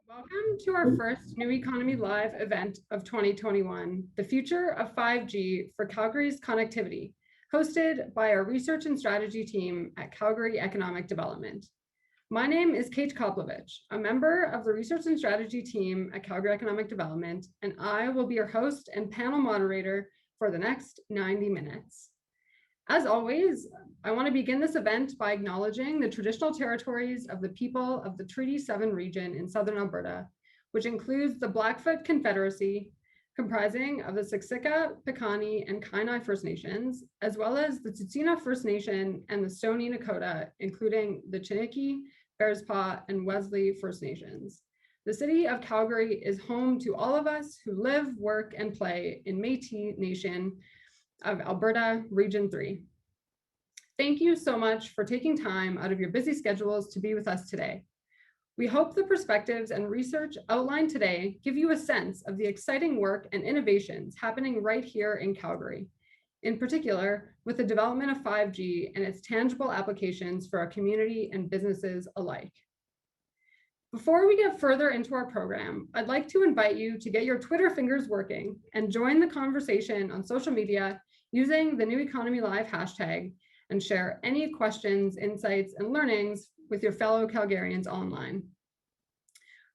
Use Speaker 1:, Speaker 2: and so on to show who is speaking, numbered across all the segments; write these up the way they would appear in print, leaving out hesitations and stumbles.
Speaker 1: Welcome to our first New Economy Live event of 2021, The Future of 5G for Calgary's Connectivity, hosted by our research and strategy team at Calgary Economic Development. My name is Kate Koplovich, a member of the research and strategy team at Calgary Economic Development, and I will be your host and panel moderator for the next 90 minutes. As always, I want to begin this event by acknowledging the traditional territories of the people of the Treaty 7 region in southern Alberta, which includes the Blackfoot Confederacy, comprising of the Siksika, Piikani, and Kainai First Nations, as well as the Tsuut'ina First Nation and the Stoney Nakoda, including the Chiniki, Bearspaw, and Wesley First Nations. The city of Calgary is home to all of us who live, work, and play in Métis Nation of Alberta Region 3. Thank you so much for taking time out of your busy schedules to be with us today. We hope the perspectives and research outlined today give you a sense of the exciting work and innovations happening right here in Calgary, in particular with the development of 5G and its tangible applications for our community and businesses alike. Before we get further into our program, I'd like to invite you to get your Twitter fingers working and join the conversation on social media using the New Economy Live hashtag and share any questions, insights, and learnings with your fellow Calgarians online.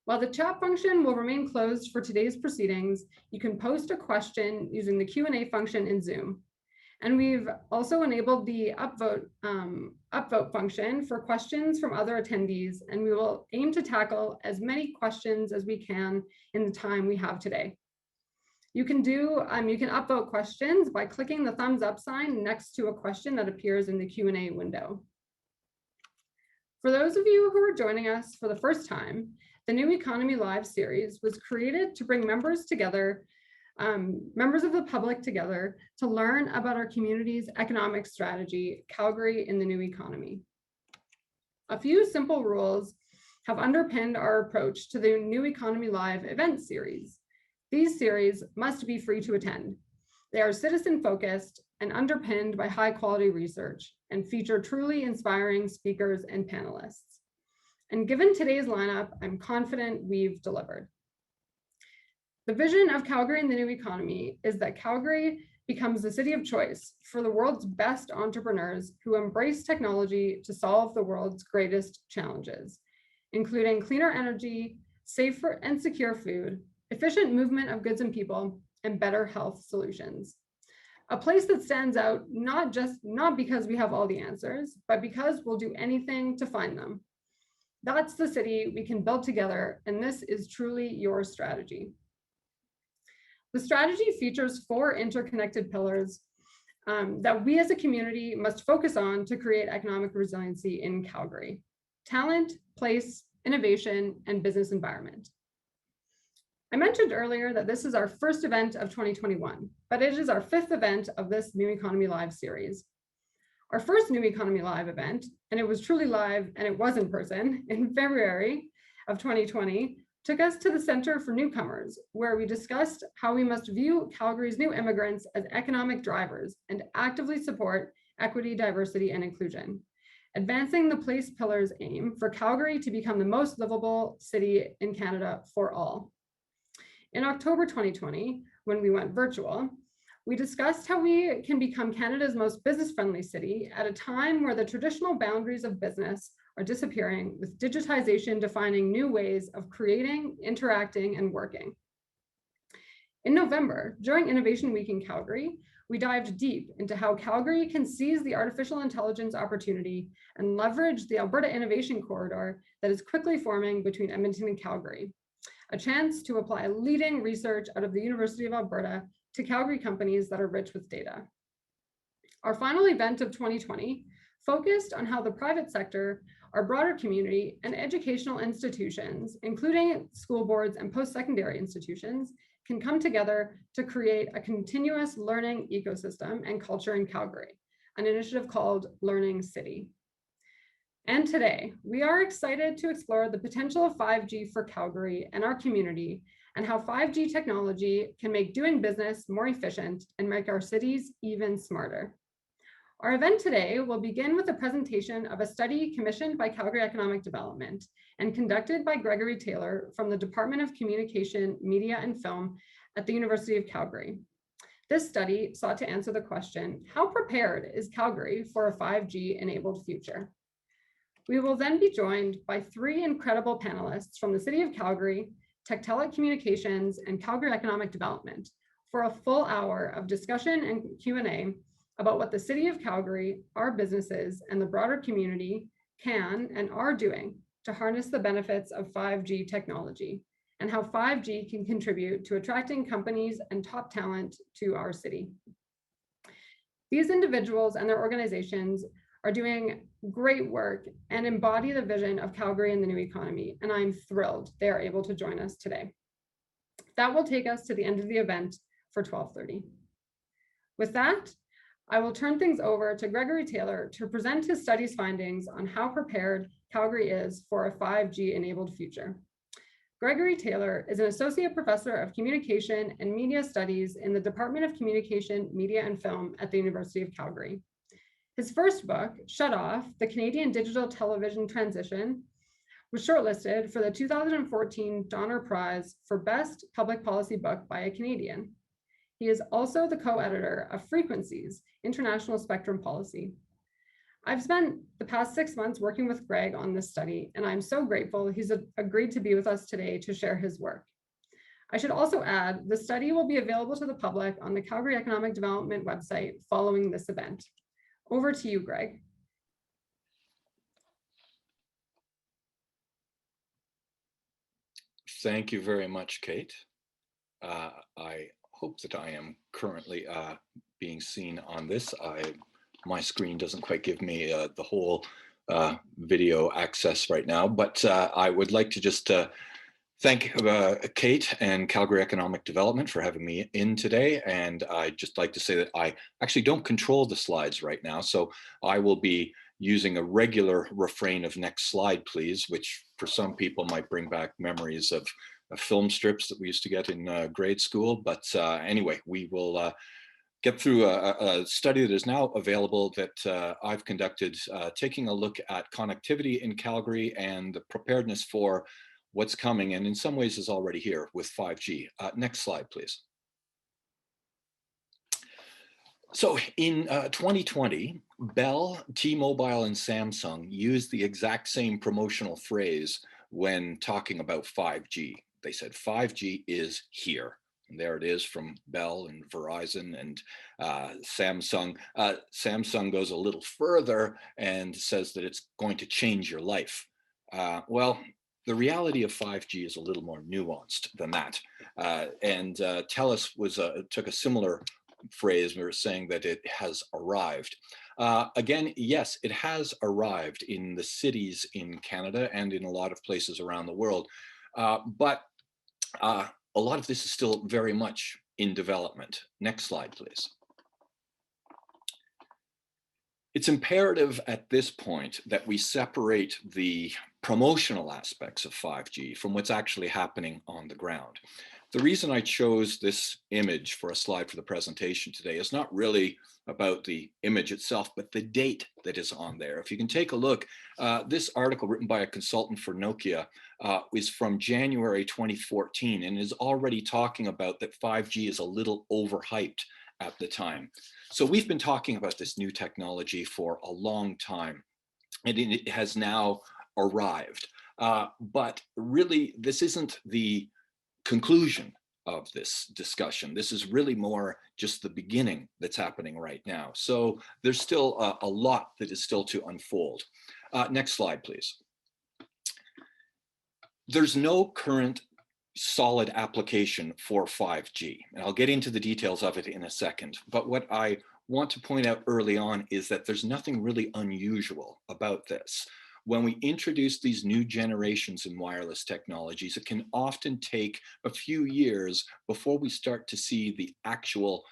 Speaker 1: While the chat function will remain closed for today's proceedings, you can post a question using the Q&A function in Zoom. And we've also enabled the upvote function for questions from other attendees, and we will aim to tackle as many questions as we can in the time we have today. You can upvote questions by clicking the thumbs up sign next to a question that appears in the Q&A window. For those of you who are joining us for the first time, the New Economy Live series was created to bring members together, members of the public together to learn about our community's economic strategy, Calgary in the New Economy. A few simple rules have underpinned our approach to the New Economy Live event series. These series must be free to attend. They are citizen-focused and underpinned by high-quality research and feature truly inspiring speakers and panelists. And given today's lineup, I'm confident we've delivered. The vision of Calgary in the New Economy is that Calgary becomes the city of choice for the world's best entrepreneurs who embrace technology to solve the world's greatest challenges, including cleaner energy, safer and secure food, efficient movement of goods and people, and better health solutions. A place that stands out not because we have all the answers, but because we'll do anything to find them. That's the city we can build together, and this is truly your strategy. The strategy features 4 interconnected pillars that we as a community must focus on to create economic resiliency in Calgary: talent, place, innovation, and business environment. I mentioned earlier that this is our first event of 2021, but it is our 5th event of this New Economy Live series. Our first New Economy Live event, and it was truly live and it was in person, in February of 2020, took us to the Center for Newcomers, where we discussed how we must view Calgary's new immigrants as economic drivers and actively support equity, diversity, and inclusion, advancing the place pillar's aim for Calgary to become the most livable city in Canada for all. In October 2020, when we went virtual, we discussed how we can become Canada's most business-friendly city at a time where the traditional boundaries of business are disappearing, with digitization defining new ways of creating, interacting, and working. In November, during Innovation Week in Calgary, we dived deep into how Calgary can seize the artificial intelligence opportunity and leverage the Alberta Innovation Corridor that is quickly forming between Edmonton and Calgary, a chance to apply leading research out of the University of Alberta to Calgary companies that are rich with data. Our final event of 2020 focused on how the private sector, our broader community, and educational institutions, including school boards and post-secondary institutions, can come together to create a continuous learning ecosystem and culture in Calgary, an initiative called Learning City. And today, we are excited to explore the potential of 5G for Calgary and our community, and how 5G technology can make doing business more efficient and make our cities even smarter. Our event today will begin with a presentation of a study commissioned by Calgary Economic Development and conducted by Gregory Taylor from the Department of Communication, Media and Film at the University of Calgary. This study sought to answer the question, how prepared is Calgary for a 5G enabled future? We will then be joined by three incredible panelists from the City of Calgary, Tectelic Communications, and Calgary Economic Development for a full hour of discussion and Q&A about what the City of Calgary, our businesses, and the broader community can and are doing to harness the benefits of 5G technology and how 5G can contribute to attracting companies and top talent to our city. These individuals and their organizations are doing great work and embody the vision of Calgary and the new economy, and I'm thrilled they are able to join us today. That will take us to the end of the event for 12:30. With that, I will turn things over to Gregory Taylor to present his study's findings on how prepared Calgary is for a 5G enabled future. Gregory Taylor is an associate professor of communication and media studies in the Department of Communication, Media and Film at the University of Calgary. His first book, Shut Off, The Canadian Digital Television Transition, was shortlisted for the 2014 Donner Prize for Best Public Policy Book by a Canadian. He is also the co-editor of Frequencies, International Spectrum Policy. I've spent the past 6 months working with Greg on this study, and I'm so grateful he's agreed to be with us today to share his work. I should also add, the study will be available to the public on the Calgary Economic Development website following this event. Over to you, Greg.
Speaker 2: Thank you very much, Kate. I hope that I am currently being seen on this. My screen doesn't quite give me the whole video access right now, but I would like to just thank Kate and Calgary Economic Development for having me in today. And I'd just like to say that I actually don't control the slides right now, so I will be using a regular refrain of next slide, please, which for some people might bring back memories of film strips that we used to get in grade school. But anyway, we will get through a study that is now available that I've conducted, taking a look at connectivity in Calgary and the preparedness for what's coming, and in some ways is already here with 5G. Next slide, please. So in 2020, Bell, T-Mobile, and Samsung used the exact same promotional phrase when talking about 5G. They said 5G is here. And there it is from Bell and Verizon and Samsung. Samsung goes a little further and says that it's going to change your life. Well, the reality of 5G is a little more nuanced than that. TELUS took a similar phrase. We were saying that it has arrived. Again, yes, it has arrived in the cities in Canada and in a lot of places around the world. But a lot of this is still very much in development. Next slide, please. It's imperative at this point that we separate the promotional aspects of 5G from what's actually happening on the ground. The reason I chose this image for a slide for the presentation today is not really about the image itself, but the date that is on there. If you can take a look, this article written by a consultant for Nokia is from January 2014 and is already talking about that 5G is a little overhyped at the time. So we've been talking about this new technology for a long time, and it has now arrived. But really, this isn't the conclusion of this discussion. This is really more just the beginning that's happening right now. So there's still a lot that is still to unfold. Next slide, please. There's no current solid application for 5G, and I'll get into the details of it in a second. But what I want to point out early on is that there's nothing really unusual about this. When we introduce these new generations in wireless technologies, it can often take a few years before we start to see the actual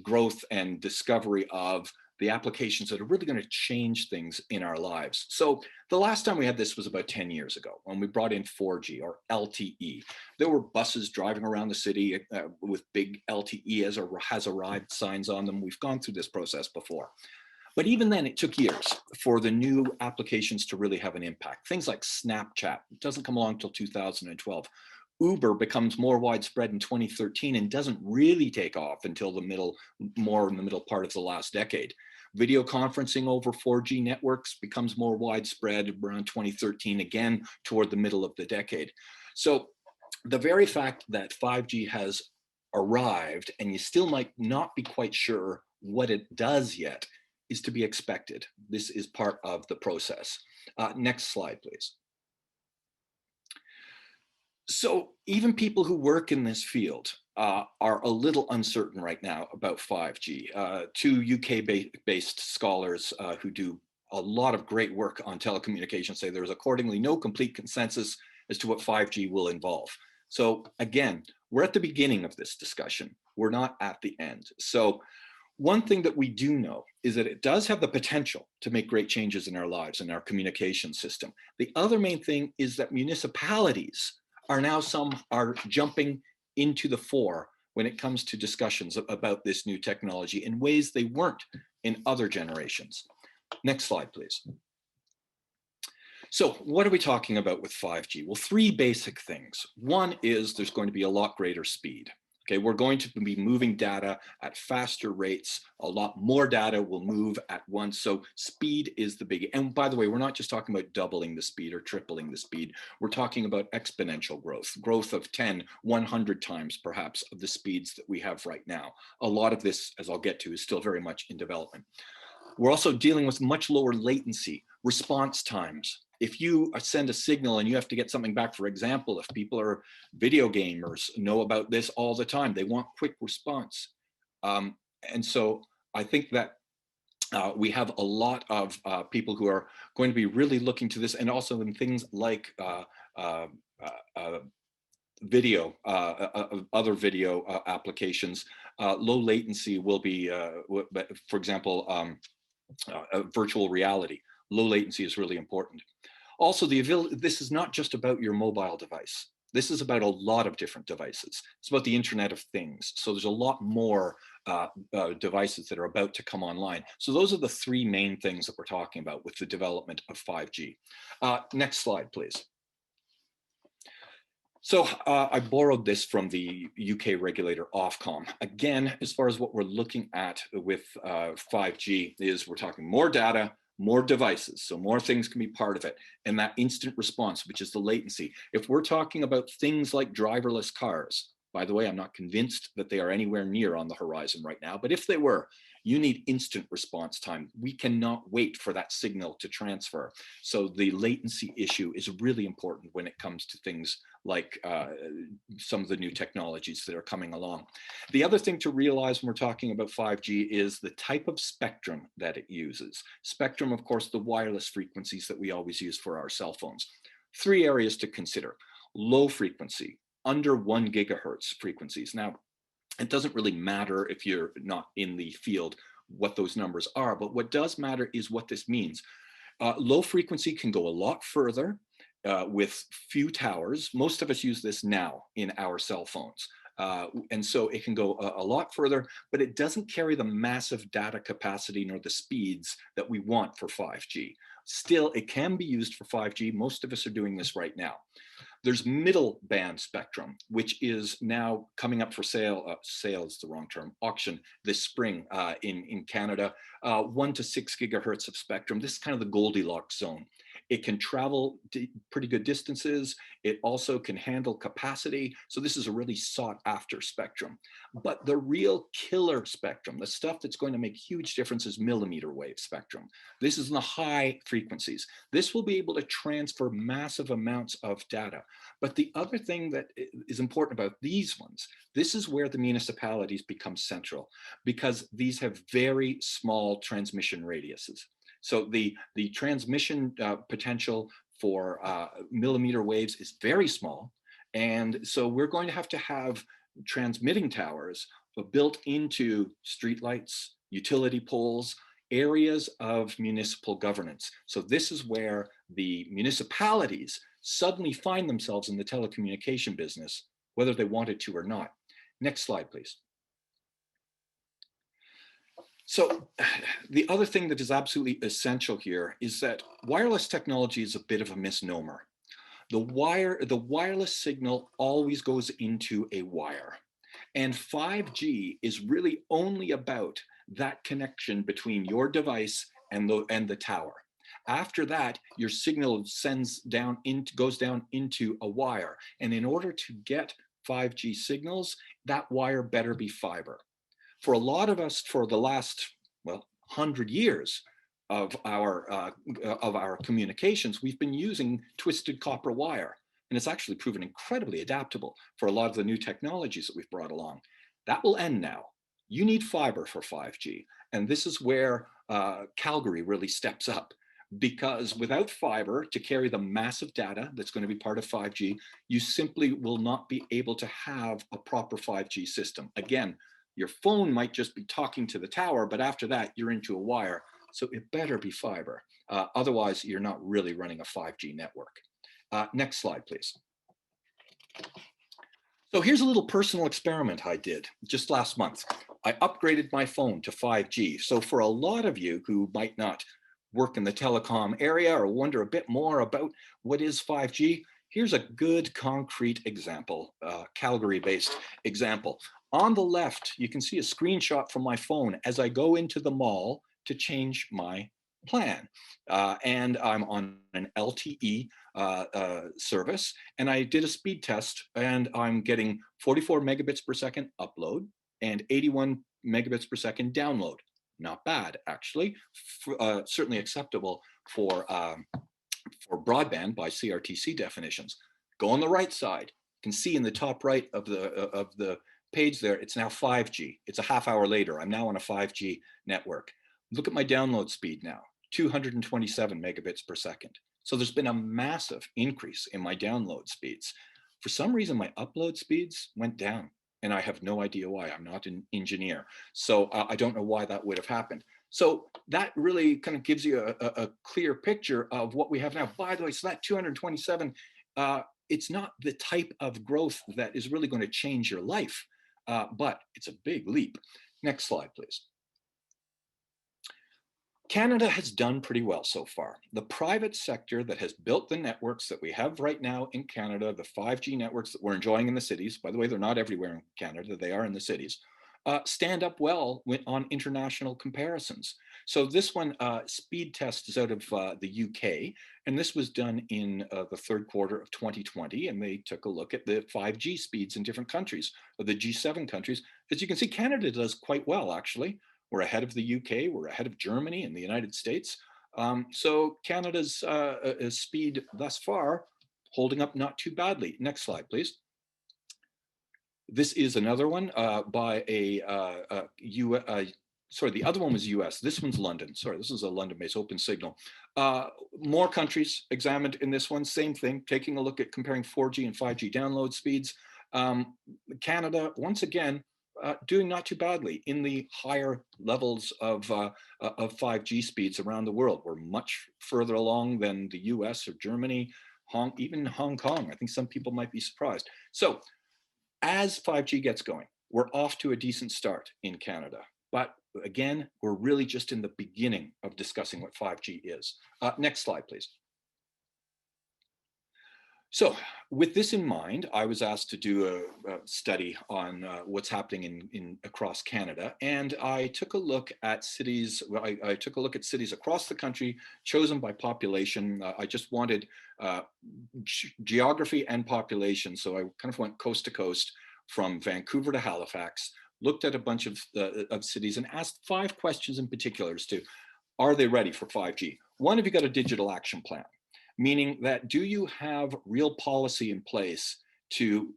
Speaker 2: growth and discovery of the applications that are really going to change things in our lives. So the last time we had this was about 10 years ago when we brought in 4G or LTE. There were buses driving around the city with big LTE has arrived signs on them. We've gone through this process before. But even then, it took years for the new applications to really have an impact. Things like Snapchat doesn't come along until 2012. Uber becomes more widespread in 2013 and doesn't really take off until more in the middle part of the last decade. Video conferencing over 4G networks becomes more widespread around 2013, again, toward the middle of the decade. So the very fact that 5G has arrived and you still might not be quite sure what it does yet is to be expected. This is part of the process. Next slide, please. So even people who work in this field are a little uncertain right now about 5G. Two UK-based scholars who do a lot of great work on telecommunications say there's accordingly no complete consensus as to what 5G will involve. So again, we're at the beginning of this discussion. We're not at the end. So one thing that we do know is that it does have the potential to make great changes in our lives and our communication system. The other main thing is that municipalities are jumping into the fore when it comes to discussions about this new technology in ways they weren't in other generations. Next slide, please. So what are we talking about with 5G? Well, three basic things. One is there's going to be a lot greater speed. Okay, we're going to be moving data at faster rates. A lot more data will move at once. So speed is the big. And by the way, we're not just talking about doubling the speed or tripling the speed. We're talking about exponential growth of 10, 100 times perhaps of the speeds that we have right now. A lot of this, as I'll get to, is still very much in development. We're also dealing with much lower latency, response times. If you send a signal and you have to get something back, for example, if people are video gamers, know about this all the time, they want quick response. And so I think that we have a lot of people who are going to be really looking to this, and also in things like video, other video applications. Low latency will be, for example, virtual reality. Low latency is really important. Also, this is not just about your mobile device. This is about a lot of different devices. It's about the Internet of Things. So there's a lot more devices that are about to come online. So those are the three main things that we're talking about with the development of 5G. Next slide, please. So I borrowed this from the UK regulator Ofcom. Again, as far as what we're looking at with 5G is we're talking more data, more devices, so more things can be part of it. And that instant response, which is the latency. If we're talking about things like driverless cars, by the way, I'm not convinced that they are anywhere near on the horizon right now, but if they were, you need instant response time. We cannot wait for that signal to transfer. So the latency issue is really important when it comes to things like some of the new technologies that are coming along. The other thing to realize when we're talking about 5G is the type of spectrum that it uses. Spectrum, of course, the wireless frequencies that we always use for our cell phones. Three areas to consider: low frequency, under 1 gigahertz frequencies. Now, it doesn't really matter if you're not in the field what those numbers are, but what does matter is what this means. Low frequency can go a lot further with few towers. Most of us use this now in our cell phones. And so it can go a lot further, but it doesn't carry the massive data capacity nor the speeds that we want for 5G. Still, it can be used for 5G. Most of us are doing this right now. There's middle band spectrum, which is now coming up for sale. Sale is the wrong term. Auction this spring in Canada. 1 to 6 gigahertz of spectrum. This is kind of the Goldilocks zone. It can travel pretty good distances. It also can handle capacity. So this is a really sought after spectrum. But the real killer spectrum, the stuff that's going to make huge difference, is millimeter wave spectrum. This is in the high frequencies. This will be able to transfer massive amounts of data. But the other thing that is important about these ones, this is where the municipalities become central, because these have very small transmission radiuses. So the transmission potential for millimeter waves is very small. And so we're going to have transmitting towers built into streetlights, utility poles, areas of municipal governance. So this is where the municipalities suddenly find themselves in the telecommunication business, whether they wanted to or not. Next slide, please. So the other thing that is absolutely essential here is that wireless technology is a bit of a misnomer. The wireless signal always goes into a wire. And 5G is really only about that connection between your device and the tower. After that, your signal goes down into a wire. And in order to get 5G signals, that wire better be fiber. For a lot of us, for the last, 100 years of our communications, we've been using twisted copper wire. And it's actually proven incredibly adaptable for a lot of the new technologies that we've brought along. That will end now. You need fiber for 5G. And this is where Calgary really steps up, because without fiber to carry the massive data that's going to be part of 5G, you simply will not be able to have a proper 5G system. Again, your phone might just be talking to the tower, but after that, you're into a wire. So it better be fiber. Otherwise, you're not really running a 5G network. Next slide, please. So here's a little personal experiment I did just last month. I upgraded my phone to 5G. So for a lot of you who might not work in the telecom area or wonder a bit more about what is 5G, here's a good concrete example, Calgary-based example. On the left, you can see a screenshot from my phone as I go into the mall to change my plan. And I'm on an LTE service, and I did a speed test, and I'm getting 44 megabits per second upload and 81 megabits per second download. Not bad, actually. Certainly acceptable for broadband by CRTC definitions. Go on the right side. You can see in the top right of the page there, it's now 5G. It's a half hour later. I'm now on a 5G network. Look at my download speed now, 227 megabits per second. So there's been a massive increase in my download speeds. For some reason, my upload speeds went down, and I have no idea why. I'm not an engineer, so I don't know why that would have happened. So that really kind of gives you a clear picture of what we have now. By the way, so that 227, it's not the type of growth that is really going to change your life, but it's a big leap. Next slide, please. Canada has done pretty well so far. The private sector that has built the networks that we have right now in Canada, the 5G networks that we're enjoying in the cities, by the way, they're not everywhere in Canada, they are in the cities, stand up well on international comparisons. So this one, speed test, is out of the UK, and this was done in the third quarter of 2020, and they took a look at the 5G speeds in different countries, of the G7 countries. As you can see, Canada does quite well, actually. We're ahead of the UK, we're ahead of Germany and the United States. So Canada's speed thus far holding up not too badly. Next slide, please. This is another one by sorry, the other one was US. This one's London. Sorry, this is a London-based open signal. More countries examined in this one, same thing, taking a look at comparing 4G and 5G download speeds. Canada, once again, doing not too badly in the higher levels of 5G speeds around the world. We're much further along than the US or Germany, even Hong Kong. I think some people might be surprised. So as 5G gets going, we're off to a decent start in Canada. But again, we're really just in the beginning of discussing what 5G is. Next slide, please. So with this in mind, I was asked to do a study on what's happening across Canada, and I took a look at cities. Well, I took a look at cities across the country, chosen by population. I just wanted geography and population, so I kind of went coast to coast from Vancouver to Halifax, looked at a bunch of cities and asked 5 questions in particular as to, are they ready for 5G? One, have you got a digital action plan? Meaning that, do you have real policy in place to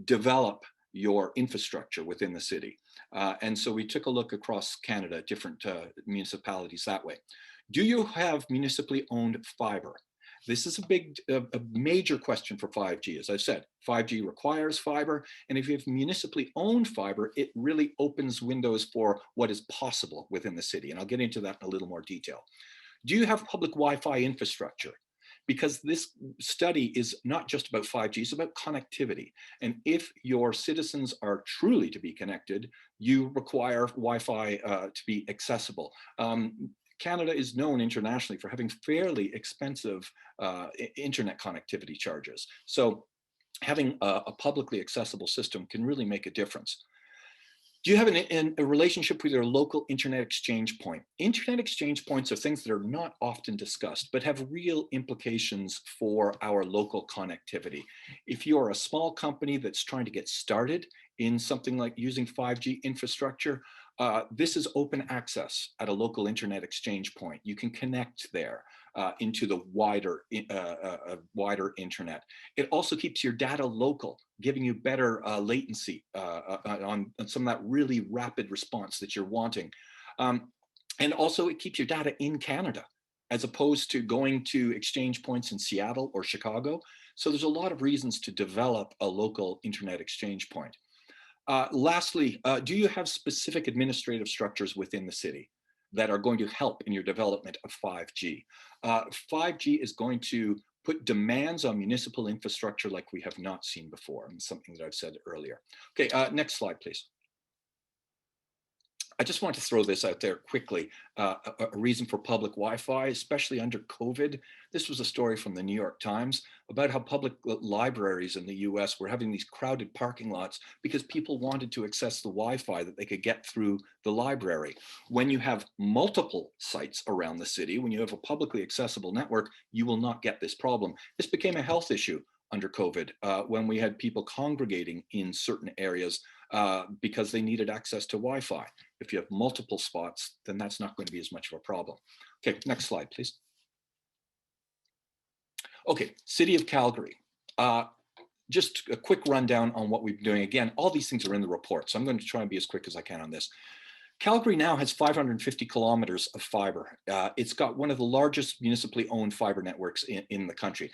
Speaker 2: develop your infrastructure within the city? And so we took a look across Canada, different municipalities that way. Do you have municipally owned fiber? This is a major question for 5G. As I've said, 5G requires fiber. And if you have municipally owned fiber, it really opens windows for what is possible within the city. And I'll get into that in a little more detail. Do you have public Wi-Fi infrastructure? Because this study is not just about 5G, it's about connectivity. And if your citizens are truly to be connected, you require Wi-Fi to be accessible. Canada is known internationally for having fairly expensive internet connectivity charges. So having a publicly accessible system can really make a difference. Do you have a relationship with your local internet exchange point? Internet exchange points are things that are not often discussed, but have real implications for our local connectivity. If you're a small company that's trying to get started in something like using 5G infrastructure, this is open access at a local internet exchange point. You can connect there into the wider internet. It also keeps your data local, giving you better latency on some of that really rapid response that you're wanting. And also it keeps your data in Canada, as opposed to going to exchange points in Seattle or Chicago. So there's a lot of reasons to develop a local internet exchange point. Lastly, do you have specific administrative structures within the city that are going to help in your development of 5G? 5G is going to put demands on municipal infrastructure like we have not seen before, and something that I've said earlier. Okay, next slide, please. I just want to throw this out there quickly. A reason for public Wi-Fi, especially under COVID. This was a story from the New York Times about how public libraries in the US were having these crowded parking lots because people wanted to access the Wi-Fi that they could get through the library. When you have multiple sites around the city, when you have a publicly accessible network, you will not get this problem. This became a health issue under COVID when we had people congregating in certain areas because they needed access to Wi-Fi. If you have multiple spots, then that's not going to be as much of a problem. Okay, next slide, please. Okay, City of Calgary. Just a quick rundown on what we've been doing. Again, all these things are in the report, so I'm going to try and be as quick as I can on this. Calgary now has 550 kilometers of fiber. It's got one of the largest municipally owned fiber networks in the country.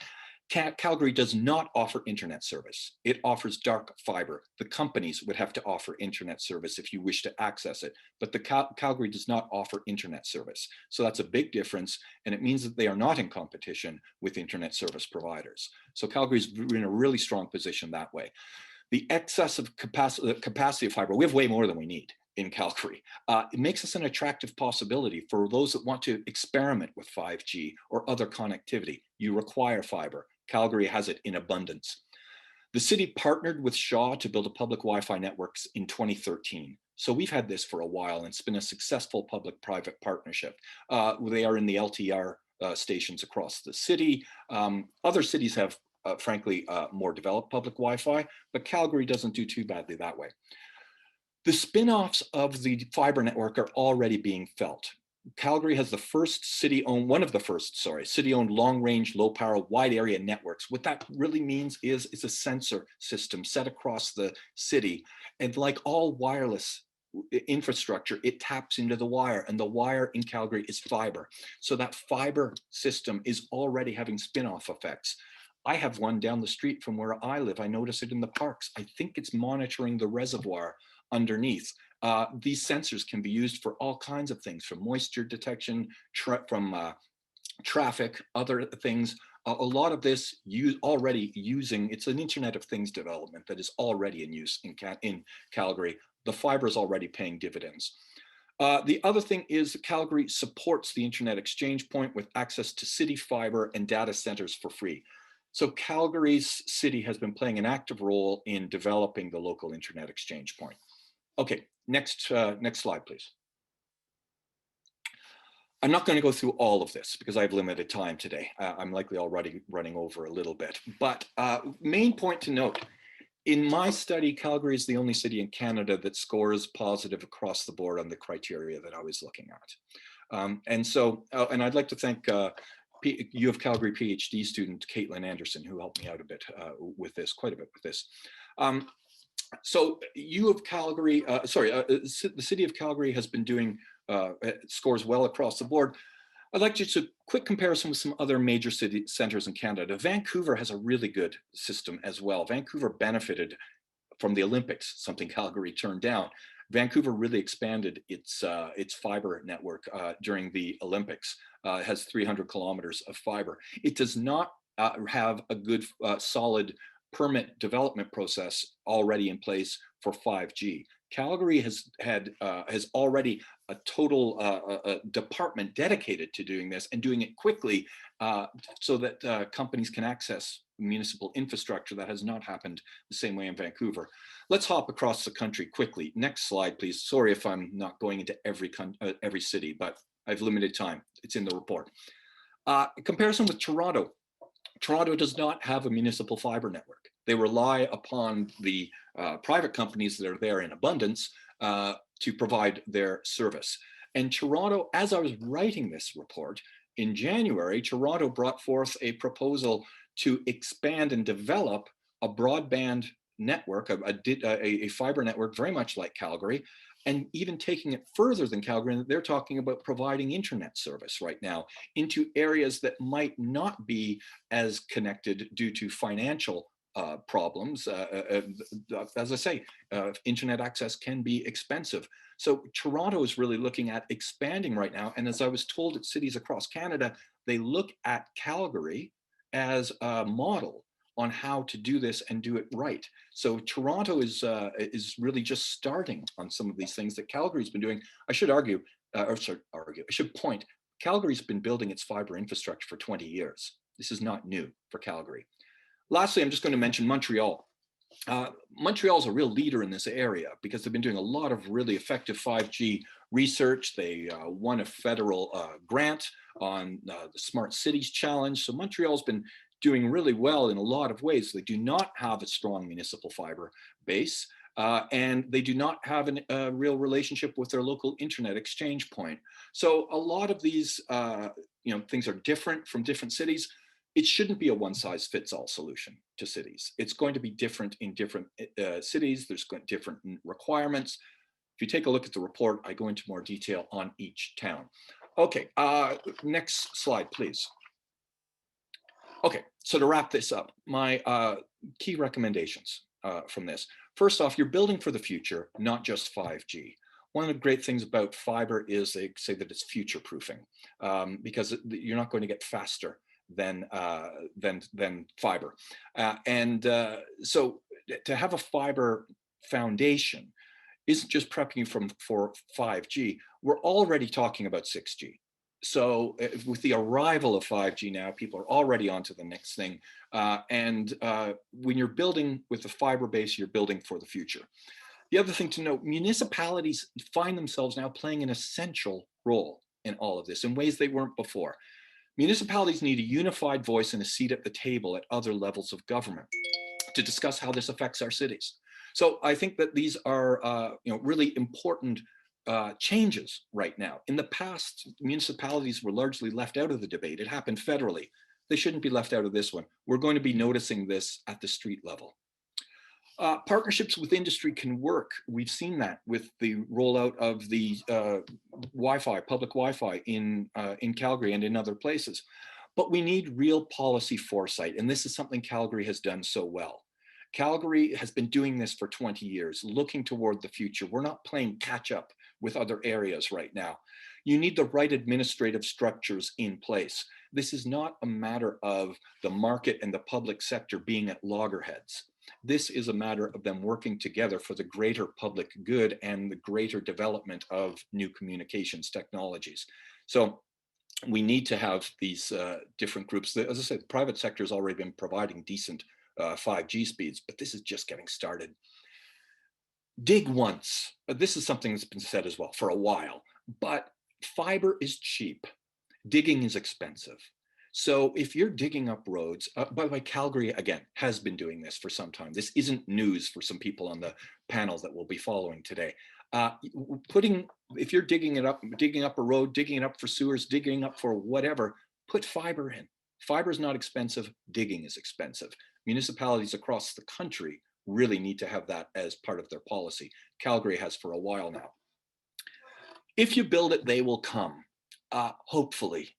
Speaker 2: Calgary does not offer internet service. It offers dark fiber. The companies would have to offer internet service if you wish to access it, but the Calgary does not offer internet service. So that's a big difference, and it means that they are not in competition with internet service providers. So Calgary's in a really strong position that way. The excess of capacity of fiber, we have way more than we need in Calgary. It makes us an attractive possibility for those that want to experiment with 5G or other connectivity. You require fiber. Calgary has it in abundance. The city partnered with Shaw to build a public Wi-Fi networks in 2013. So we've had this for a while, and it's been a successful public-private partnership. They are in the LTR stations across the city. Other cities have, frankly, more developed public Wi-Fi, but Calgary doesn't do too badly that way. The spin-offs of the fiber network are already being felt. Calgary has the first city-owned, one of the first, city-owned long-range, low-power, wide-area networks. What that really means is it's a sensor system set across the city. And like all wireless infrastructure, it taps into the wire, and the wire in Calgary is fiber. So that fiber system is already having spin-off effects. I have one down the street from where I live. I notice it in the parks. I think it's monitoring the reservoir underneath. These sensors can be used for all kinds of things, from moisture detection, from traffic, other things. A lot of this already using, it's an Internet of Things development that is already in use in Calgary. The fiber is already paying dividends. The other thing is Calgary supports the Internet Exchange Point with access to city fiber and data centers for free. So Calgary's city has been playing an active role in developing the local Internet Exchange Point. Okay, next slide, please. I'm not going to go through all of this because I have limited time today. I'm likely already running over a little bit, but main point to note, in my study, Calgary is the only city in Canada that scores positive across the board on the criteria that I was looking at. And I'd like to thank U of Calgary PhD student Caitlin Anderson, who helped me out a bit with this, quite a bit with this. So U of Calgary, the city of Calgary has been doing scores well across the board. I'd like just a quick comparison with some other major city centers in Canada. Vancouver has a really good system as well. Vancouver benefited from the Olympics, something Calgary turned down. Vancouver really expanded its fiber network during the Olympics. It has 300 kilometers of fiber. It does not have a good, solid permit development process already in place for 5G. Calgary has already a total department dedicated to doing this and doing it quickly, so that companies can access municipal infrastructure. That has not happened the same way in Vancouver. Let's hop across the country quickly. Next slide, please. Sorry if I'm not going into every city, but I've limited time. It's in the report. Comparison with Toronto. Toronto does not have a municipal fiber network. They rely upon the private companies that are there in abundance to provide their service. And Toronto, as I was writing this report in January, Toronto brought forth a proposal to expand and develop a broadband network, a fiber network very much like Calgary, and even taking it further than Calgary. They're talking about providing internet service right now into areas that might not be as connected due to financial problems. As I say, internet access can be expensive. So Toronto is really looking at expanding right now. And as I was told at cities across Canada, they look at Calgary as a model on how to do this and do it right. So Toronto is really just starting on some of these things that Calgary's been doing. I should I should point, Calgary's been building its fiber infrastructure for 20 years. This is not new for Calgary. Lastly, I'm just going to mention Montreal. Montreal is a real leader in this area because they've been doing a lot of really effective 5G research. They won a federal grant on the Smart Cities Challenge. So Montreal's been doing really well in a lot of ways. They do not have a strong municipal fiber base, and they do not have a real relationship with their local internet exchange point. So a lot of these things are different from different cities. It shouldn't be a one-size-fits-all solution to cities. It's going to be different in different cities. There's different requirements. If you take a look at the report, I go into more detail on each town. Okay, next slide, please. Okay, so to wrap this up, my key recommendations from this. First off, you're building for the future, not just 5G. One of the great things about fiber is they say that it's future-proofing, because you're not going to get faster than fiber. So to have a fiber foundation isn't just prepping you for 5G. We're already talking about 6G. So with the arrival of 5G now, people are already on to the next thing. When you're building with a fiber base, you're building for the future. The other thing to note, municipalities find themselves now playing an essential role in all of this in ways they weren't before. Municipalities need a unified voice and a seat at the table at other levels of government to discuss how this affects our cities. So I think that these are really important changes right now. In the past, municipalities were largely left out of the debate. It happened federally. They shouldn't be left out of this one. We're going to be noticing this at the street level. Partnerships with industry can work. We've seen that with the rollout of the Wi-Fi, public Wi-Fi in Calgary and in other places. But we need real policy foresight, and this is something Calgary has done so well. Calgary has been doing this for 20 years, looking toward the future. We're not playing catch up with other areas right now. You need the right administrative structures in place. This is not a matter of the market and the public sector being at loggerheads. This is a matter of them working together for the greater public good and the greater development of new communications technologies. So we need to have these different groups. As I said, the private sector has already been providing decent 5G speeds, but this is just getting started. Dig once. This is something that's been said as well for a while, but fiber is cheap. Digging is expensive. So if you're digging up roads, by the way, Calgary, again, has been doing this for some time. This isn't news for some people on the panel that we'll be following today. If you're digging up a road, digging it up for sewers, digging up for whatever, put fiber in. Fiber is not expensive. Digging is expensive. Municipalities across the country really need to have that as part of their policy. Calgary has for a while now. If you build it, they will come. Hopefully,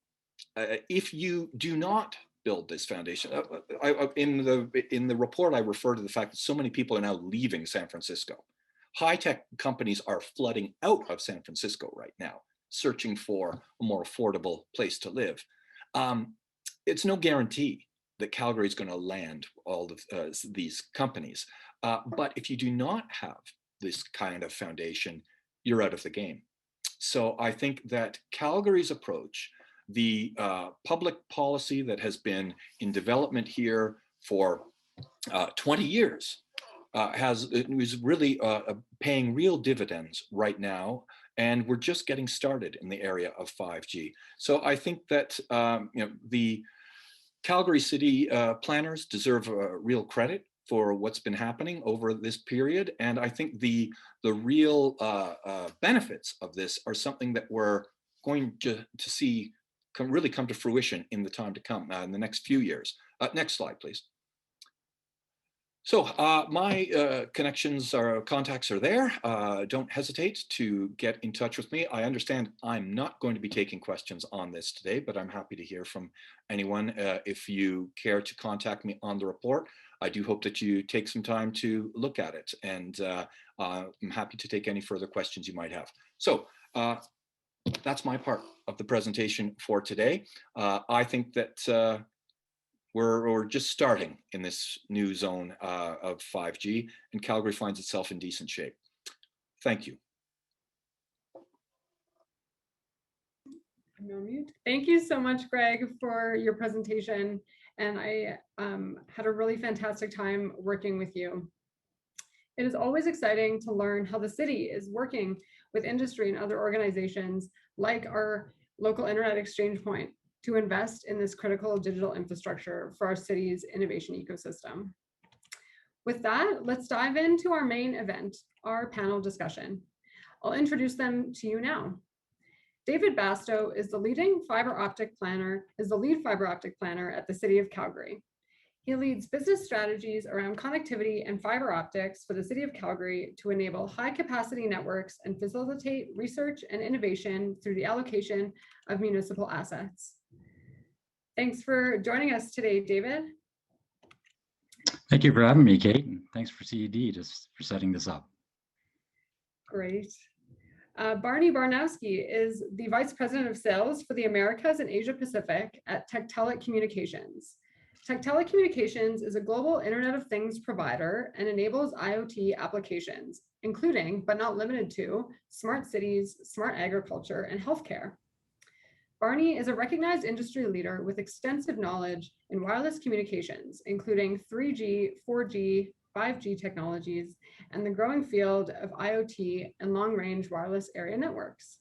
Speaker 2: if you do not build this foundation, in the report, I refer to the fact that so many people are now leaving San Francisco. High-tech companies are flooding out of San Francisco right now, searching for a more affordable place to live. It's no guarantee that Calgary is going to land all of these companies. But if you do not have this kind of foundation, you're out of the game. So I think that Calgary's approach, the public policy that has been in development here for 20 years, is really paying real dividends right now, and we're just getting started in the area of 5G. So I think that the Calgary city planners deserve real credit for what's been happening over this period, and I think the real benefits of this are something that we're going to see really come to fruition in the time to come, in the next few years. Next slide, please. So my connections or contacts are there. Don't hesitate to get in touch with me. I understand I'm not going to be taking questions on this today, but I'm happy to hear from anyone. If you care to contact me on the report, I do hope that you take some time to look at it, and I'm happy to take any further questions you might have. So that's my part of the presentation for today. I think that we're just starting in this new zone of 5G, and Calgary finds itself in decent shape. Thank you.
Speaker 1: I'm on mute. Thank you so much, Greg, for your presentation. And I had a really fantastic time working with you. It is always exciting to learn how the city is working with industry and other organizations like our local internet exchange point to invest in this critical digital infrastructure for our city's innovation ecosystem. With that, let's dive into our main event, our panel discussion. I'll introduce them to you now. David Bastow is the lead fiber optic planner at the City of Calgary. He leads business strategies around connectivity and fiber optics for the City of Calgary to enable high capacity networks and facilitate research and innovation through the allocation of municipal assets. Thanks for joining us today, David.
Speaker 3: Thank you for having me, Kate. And thanks for CED just for setting this up.
Speaker 1: Great. Barney Barnowski is the Vice President of Sales for the Americas and Asia Pacific at Tectelic Communications. Tectelic Communications is a global Internet of Things provider and enables IoT applications, including, but not limited to, smart cities, smart agriculture, and healthcare. Barney is a recognized industry leader with extensive knowledge in wireless communications, including 3G, 4G, 5G technologies, and the growing field of IoT and long-range wireless area networks.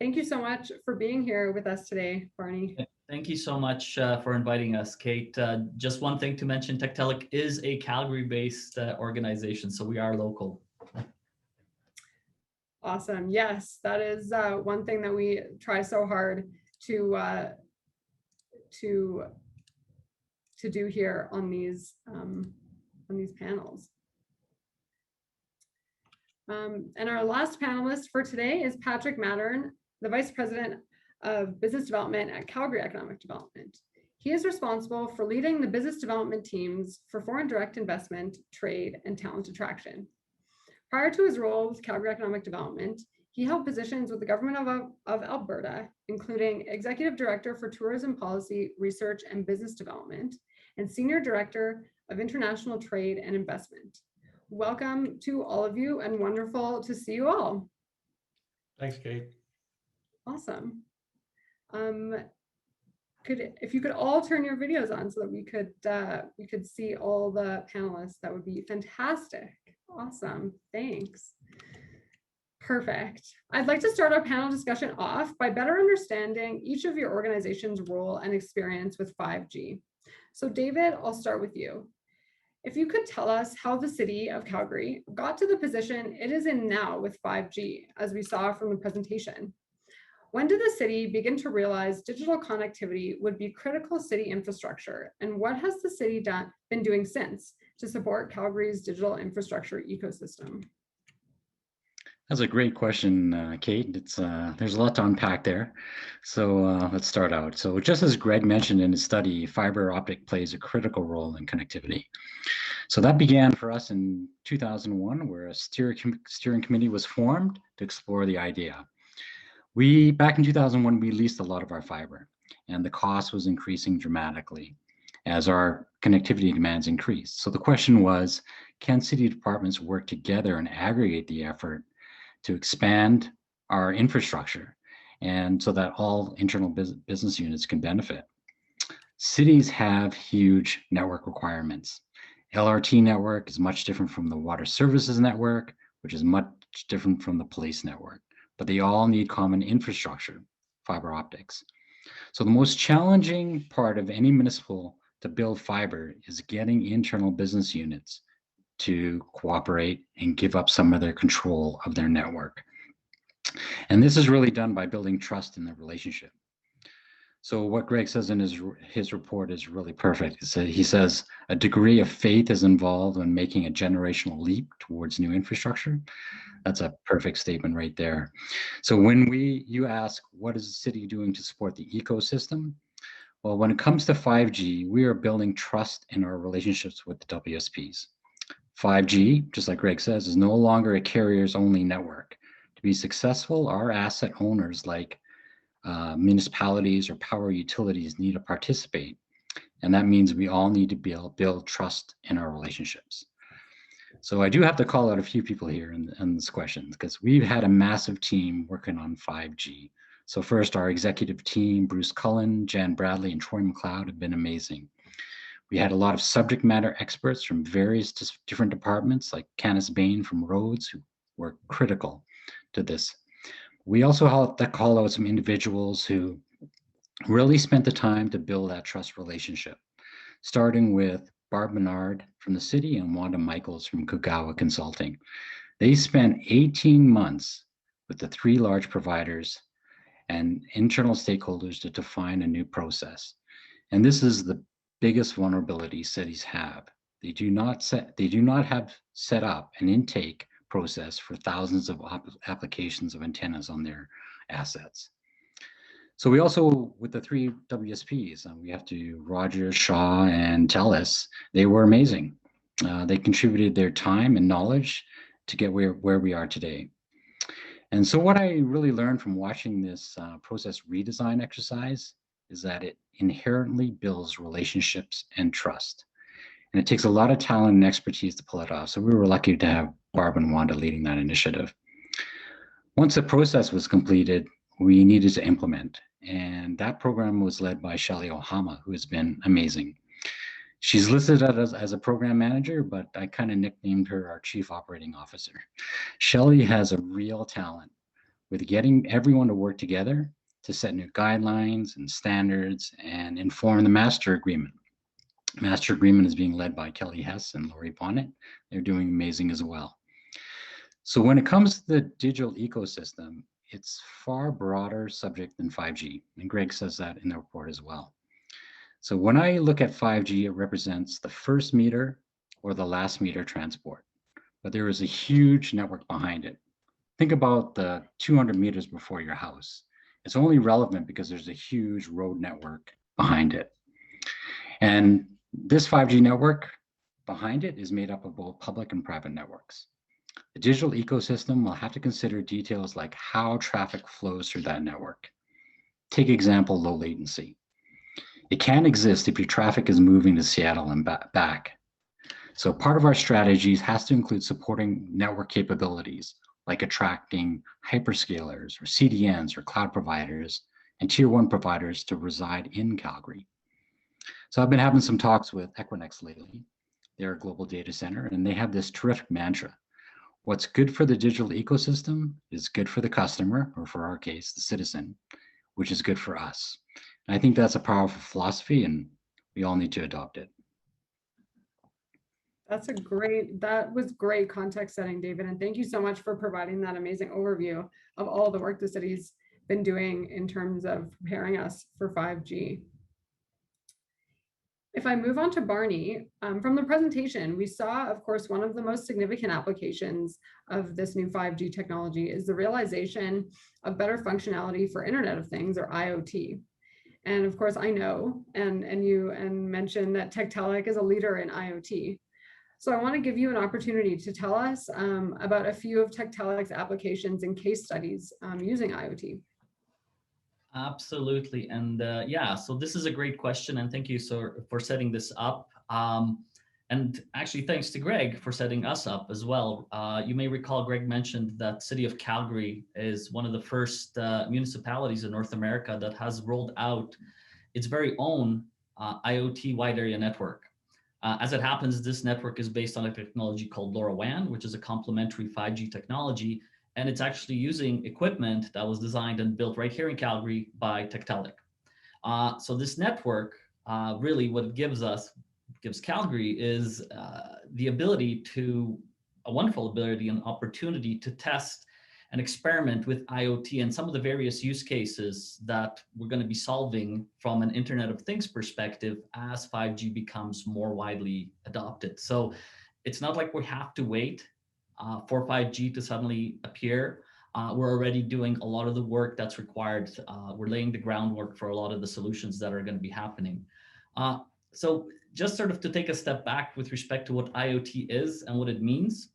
Speaker 1: Thank you so much for being here with us today, Barney.
Speaker 4: Thank you so much for inviting us, Kate. Just one thing to mention, Tectelic is a Calgary-based organization, so we are local.
Speaker 1: Awesome. Yes, that is one thing that we try so hard to do here on these panels. And our last panelist for today is Patrick Mattern, the Vice President of Business Development at Calgary Economic Development. He is responsible for leading the business development teams for foreign direct investment, trade, and talent attraction. Prior to his role with Calgary Economic Development, he held positions with the government of Alberta, including Executive Director for Tourism Policy, Research, and Business Development, and Senior Director of International Trade and Investment. Welcome to all of you, and wonderful to see you all.
Speaker 5: Thanks, Kate.
Speaker 1: Awesome. If you could all turn your videos on so that we could see all the panelists, that would be fantastic. Awesome, thanks. Perfect. I'd like to start our panel discussion off by better understanding each of your organization's role and experience with 5G. So David, I'll start with you. If you could tell us how the City of Calgary got to the position it is in now with 5G, as we saw from the presentation. When did the city begin to realize digital connectivity would be critical city infrastructure, and what has the city been doing since to support Calgary's digital infrastructure ecosystem?
Speaker 3: That's a great question, Kate. There's a lot to unpack there. So let's start out. So just as Greg mentioned in his study, fiber optic plays a critical role in connectivity. So that began for us in 2001, where a steering committee was formed to explore the idea. Back in 2001, we leased a lot of our fiber, and the cost was increasing dramatically as our connectivity demands increased. So the question was, can city departments work together and aggregate the effort to expand our infrastructure, and so that all internal business units can benefit? Cities have huge network requirements. LRT network is much different from the water services network, which is much different from the police network, but they all need common infrastructure, fiber optics. So the most challenging part of any municipal to build fiber is getting internal business units to cooperate and give up some of their control of their network. And this is really done by building trust in the relationship. So what Greg says in his report is really perfect. He says a degree of faith is involved in making a generational leap towards new infrastructure. That's a perfect statement right there. So when you ask, what is the city doing to support the ecosystem? Well, when it comes to 5G, we are building trust in our relationships with the WSPs. 5G, just like Greg says, is no longer a carrier's only network. To be successful, our asset owners like municipalities or power utilities need to participate. And that means we all need to build trust in our relationships. So I do have to call out a few people here in this question, because we've had a massive team working on 5G. So first, our executive team, Bruce Cullen, Jan Bradley, and Troy McLeod have been amazing. We had a lot of subject matter experts from various different departments, like Candice Bain from Roads, who were critical to this. We also had to call out some individuals who really spent the time to build that trust relationship, starting with Barb Menard from the city and Wanda Michaels from Kugawa Consulting. They spent 18 months with the 3 large providers and internal stakeholders to define a new process. And this is the biggest vulnerability cities have. They do not have set up an intake process for thousands of applications of antennas on their assets. So we also, with the 3 WSPs, we have to, Roger, Shaw, and TELUS, they were amazing. They contributed their time and knowledge to get where we are today. And so what I really learned from watching this process redesign exercise is that it inherently builds relationships and trust. And it takes a lot of talent and expertise to pull it off. So we were lucky to have Barb and Wanda leading that initiative. Once the process was completed, we needed to implement. And that program was led by Shelly Ohama, who has been amazing. She's listed as a program manager, but I kind of nicknamed her our chief operating officer. Shelly has a real talent with getting everyone to work together to set new guidelines and standards and inform the master agreement. Master agreement is being led by Kelly Hess and Lori Bonnet. They're doing amazing as well. So when it comes to the digital ecosystem, it's far broader subject than 5G, and Greg says that in the report as well. So when I look at 5G, it represents the first meter or the last meter transport, but there is a huge network behind it. Think about the 200 meters before your house. It's only relevant because there's a huge road network behind it. And this 5G network behind it is made up of both public and private networks. The digital ecosystem will have to consider details like how traffic flows through that network. Take example, low latency. It can't exist if your traffic is moving to Seattle and back. So part of our strategies has to include supporting network capabilities, like attracting hyperscalers or CDNs or cloud providers and tier 1 providers to reside in Calgary. So I've been having some talks with Equinix lately. They're a global data center, and they have this terrific mantra. What's good for the digital ecosystem is good for the customer, or for our case, the citizen, which is good for us. And I think that's a powerful philosophy, and we all need to adopt it.
Speaker 1: That was great context setting, David. And thank you so much for providing that amazing overview of all the work the city's been doing in terms of preparing us for 5G. If I move on to Barney, from the presentation, we saw, of course, one of the most significant applications of this new 5G technology is the realization of better functionality for Internet of Things, or IoT. And of course, I know, and you mentioned that Tectelic is a leader in IoT. So I want to give you an opportunity to tell us about a few of Tectelic's applications and case studies using IoT.
Speaker 4: Absolutely. And yeah, so this is a great question. And thank you for setting this up. And actually, thanks to Greg for setting us up as well. You may recall Greg mentioned that City of Calgary is one of the first municipalities in North America that has rolled out its very own IoT wide area network. As it happens, this network is based on a technology called LoRaWAN, which is a complementary 5G technology. And it's actually using equipment that was designed and built right here in Calgary by Tectelic. So this network, really what it gives Calgary is the ability a wonderful ability and opportunity to test and experiment with IoT and some of the various use cases that we're going to be solving from an Internet of Things perspective as 5G becomes more widely adopted. So it's not like we have to wait for 5G to suddenly appear. We're already doing a lot of the work that's required. We're laying the groundwork for a lot of the solutions that are going to be happening. So just sort of to take a step back with respect to what IoT is and what it means.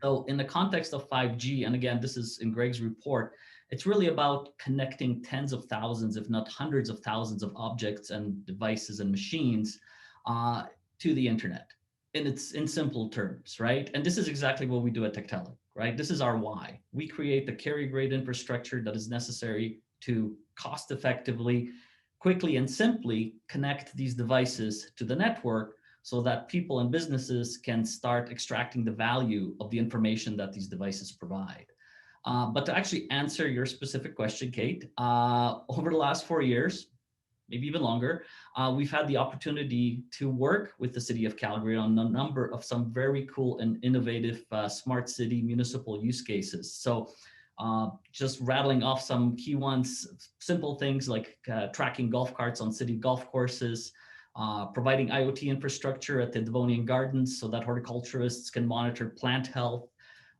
Speaker 4: So in the context of 5G, and again, this is in Greg's report, it's really about connecting tens of thousands, if not hundreds of thousands of objects and devices and machines to the internet. In simple terms, right? And this is exactly what we do at Tectelic, right? This is our why. We create the carrier-grade infrastructure that is necessary to cost effectively, quickly and simply connect these devices to the network so that people and businesses can start extracting the value of the information that these devices provide. But to actually answer your specific question, Kate, over the last 4 years, maybe even longer, we've had the opportunity to work with the City of Calgary on a number of some very cool and innovative smart city municipal use cases. So just rattling off some key ones, simple things like tracking golf carts on city golf courses, providing IoT infrastructure at the Devonian Gardens so that horticulturists can monitor plant health.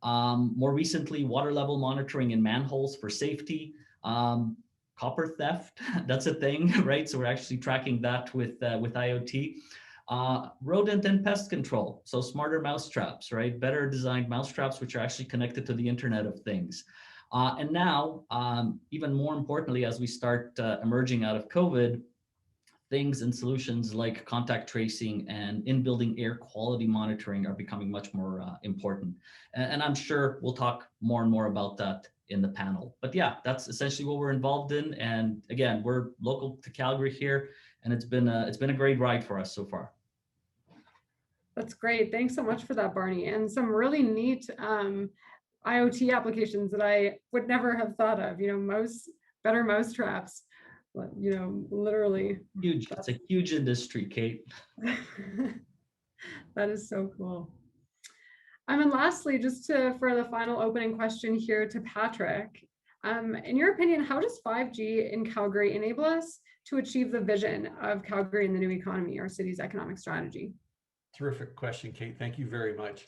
Speaker 4: More recently, water level monitoring in manholes for safety. Copper theft, that's a thing, right? So we're actually tracking that with IoT. Rodent and pest control, so smarter mousetraps, right? Better designed mousetraps, which are actually connected to the Internet of Things. And now, even more importantly, as we start emerging out of COVID, things and solutions like contact tracing and in-building air quality monitoring are becoming much more important. And I'm sure we'll talk more and more about that in the panel. But yeah, that's essentially what we're involved in. And again, we're local to Calgary here, and it's been a great ride for us so far.
Speaker 1: That's great. Thanks so much for that, Barney. And some really neat IoT applications that I would never have thought of, better mousetraps. Literally.
Speaker 4: Huge. It's a huge industry, Kate.
Speaker 1: That is so cool. And lastly, just for the final opening question here to Patrick, in your opinion, how does 5G in Calgary enable us to achieve the vision of Calgary and the new economy, our city's economic strategy?
Speaker 5: Terrific question, Kate. Thank you very much.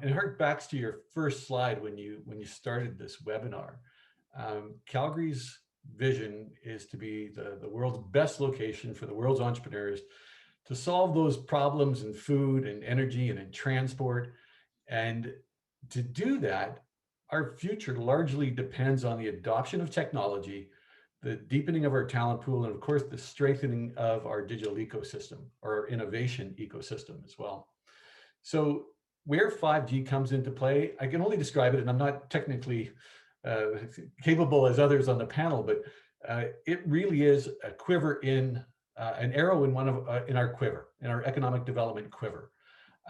Speaker 5: It harks to your first slide when you started this webinar. Calgary's vision is to be the world's best location for the world's entrepreneurs to solve those problems in food and energy and in transport. And to do that, our future largely depends on the adoption of technology, the deepening of our talent pool, and of course, the strengthening of our digital ecosystem, or our innovation ecosystem as well. So where 5G comes into play, I can only describe it, and I'm not technically capable as others on the panel, but it really is a quiver in an arrow in our quiver, in our economic development quiver.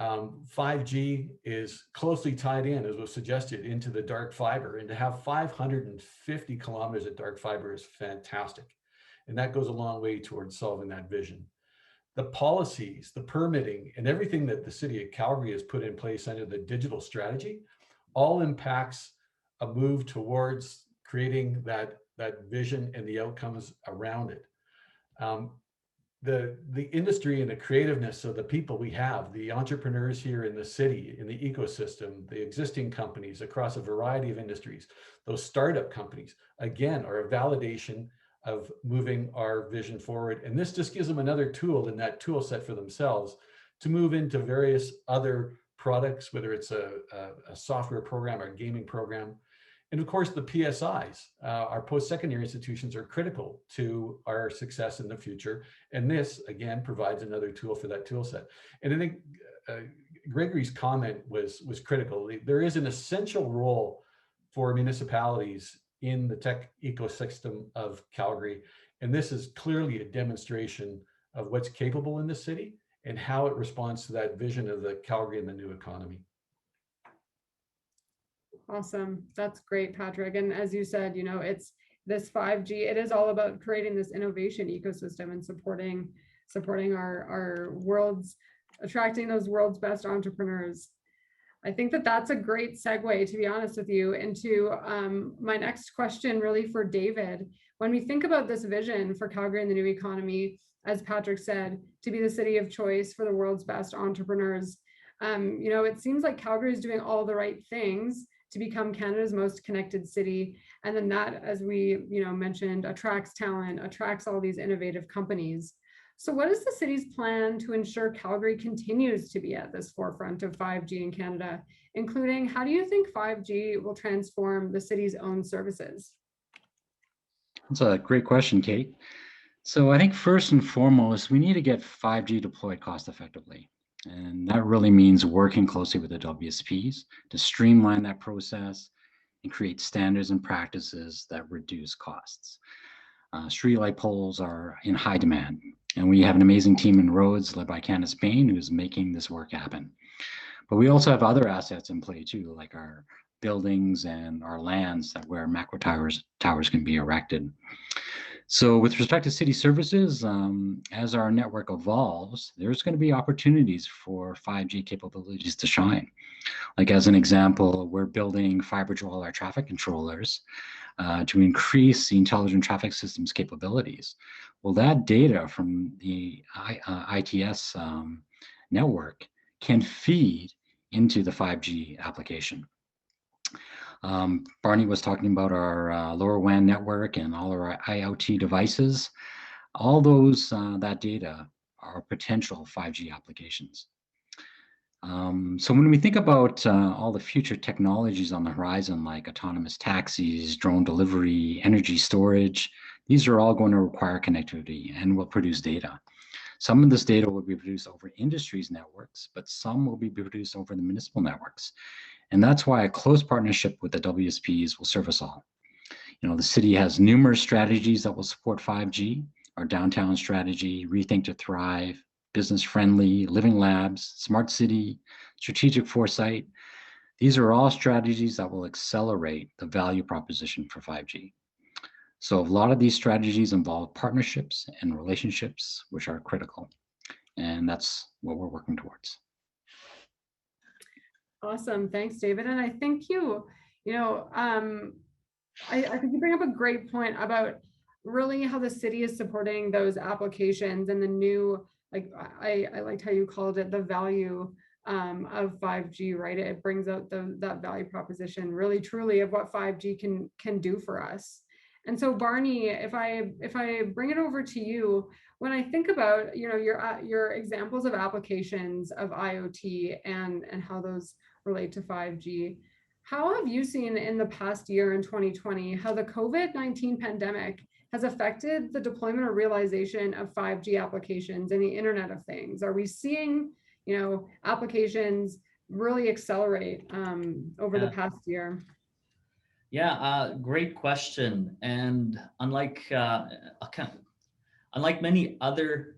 Speaker 5: 5G is closely tied in, as was suggested, into the dark fiber, and to have 550 kilometers of dark fiber is fantastic. And that goes a long way towards solving that vision. The policies, the permitting, and everything that the city of Calgary has put in place under the digital strategy all impacts a move towards creating that vision and the outcomes around it. the industry and the creativeness of the people we have, the entrepreneurs here in the city, in the ecosystem, the existing companies across a variety of industries, those startup companies, again, are a validation of moving our vision forward. And this just gives them another tool in that tool set for themselves to move into various other products, whether it's a software program or a gaming program. And of course, the PSIs, our post-secondary institutions, are critical to our success in the future. And this, again, provides another tool for that tool set. And I think Gregory's comment was critical. There is an essential role for municipalities in the tech ecosystem of Calgary. And this is clearly a demonstration of what's capable in the city and how it responds to that vision of the Calgary and the new economy.
Speaker 1: Awesome. That's great, Patrick. And as you said, you know, it's this 5G, it is all about creating this innovation ecosystem and supporting our world's, attracting those world's best entrepreneurs. I think that that's a great segue, to be honest with you, into my next question, really for David. When we think about this vision for Calgary and the new economy, as Patrick said, to be the city of choice for the world's best entrepreneurs, you know, it seems like Calgary is doing all the right things to become Canada's most connected city. And then that, as we, you know, mentioned, attracts talent, attracts all these innovative companies. So what is the city's plan to ensure Calgary continues to be at this forefront of 5G in Canada, including how do you think 5G will transform the city's own services?
Speaker 3: That's a great question, Kate. So I think first and foremost, we need to get 5G deployed cost effectively. And that really means working closely with the WSPs to streamline that process and create standards and practices that reduce costs. Streetlight poles are in high demand, and we have an amazing team in roads led by Candace Bain who's making this work happen. But we also have other assets in play too, like our buildings and our lands that where macro towers can be erected. So with respect to city services, as our network evolves, there's going to be opportunities for 5G capabilities to shine. Like as an example, we're building fiber to all our traffic controllers to increase the intelligent traffic systems capabilities. Well, that data from the ITS network can feed into the 5G application. Barney was talking about our LoRaWAN network and all our IoT devices. All those, that data are potential 5G applications. So when we think about all the future technologies on the horizon, like autonomous taxis, drone delivery, energy storage, these are all going to require connectivity and will produce data. Some of this data will be produced over industries networks, but some will be produced over the municipal networks. And that's why a close partnership with the WSPs will serve us all. You know, the city has numerous strategies that will support 5G, our downtown strategy, Rethink to Thrive, business friendly, living labs, smart city, strategic foresight. These are all strategies that will accelerate the value proposition for 5G. So a lot of these strategies involve partnerships and relationships, which are critical. And that's what we're working towards.
Speaker 1: Awesome. Thanks, David. And I think I think you bring up a great point about really how the city is supporting those applications and the new, like I liked how you called it the value of 5G, right? It brings out that value proposition really truly of what 5G can do for us. And so Barney, if I bring it over to you, when I think about, you know, your examples of applications of IoT and how those relate to 5G, how have you seen in the past year in 2020 how the COVID-19 pandemic has affected the deployment or realization of 5G applications and the Internet of Things? Are we seeing, you know, applications really accelerate over the past year?
Speaker 4: Yeah, great question. And unlike many other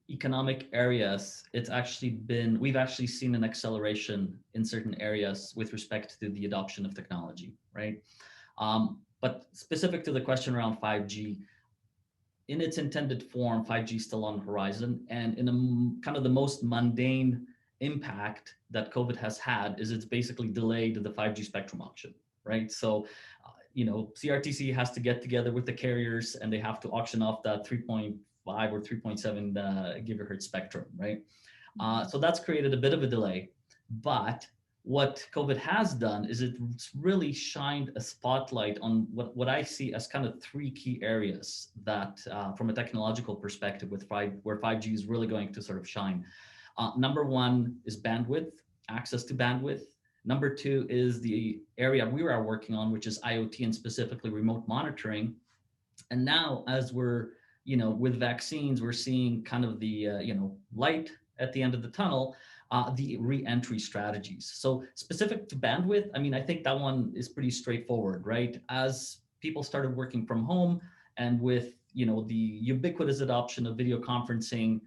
Speaker 4: economic areas, we've actually seen an acceleration in certain areas with respect to the adoption of technology, right? But specific to the question around 5G, in its intended form, 5G is still on the horizon. And in a kind of the most mundane impact that COVID has had is it's basically delayed the 5G spectrum auction, right? So, CRTC has to get together with the carriers and they have to auction off that 3.5 or 3.7 gigahertz spectrum, right? So that's created a bit of a delay. But what COVID has done is it's really shined a spotlight on what I see as kind of three key areas that, from a technological perspective, where 5G is really going to sort of shine. Number one is bandwidth, access to bandwidth. Number two is the area we are working on, which is IoT and specifically remote monitoring. And now, as we're, with vaccines, we're seeing kind of the, light at the end of the tunnel, the re-entry strategies. So specific to bandwidth, I mean, I think that one is pretty straightforward, right? As people started working from home and with, the ubiquitous adoption of video conferencing,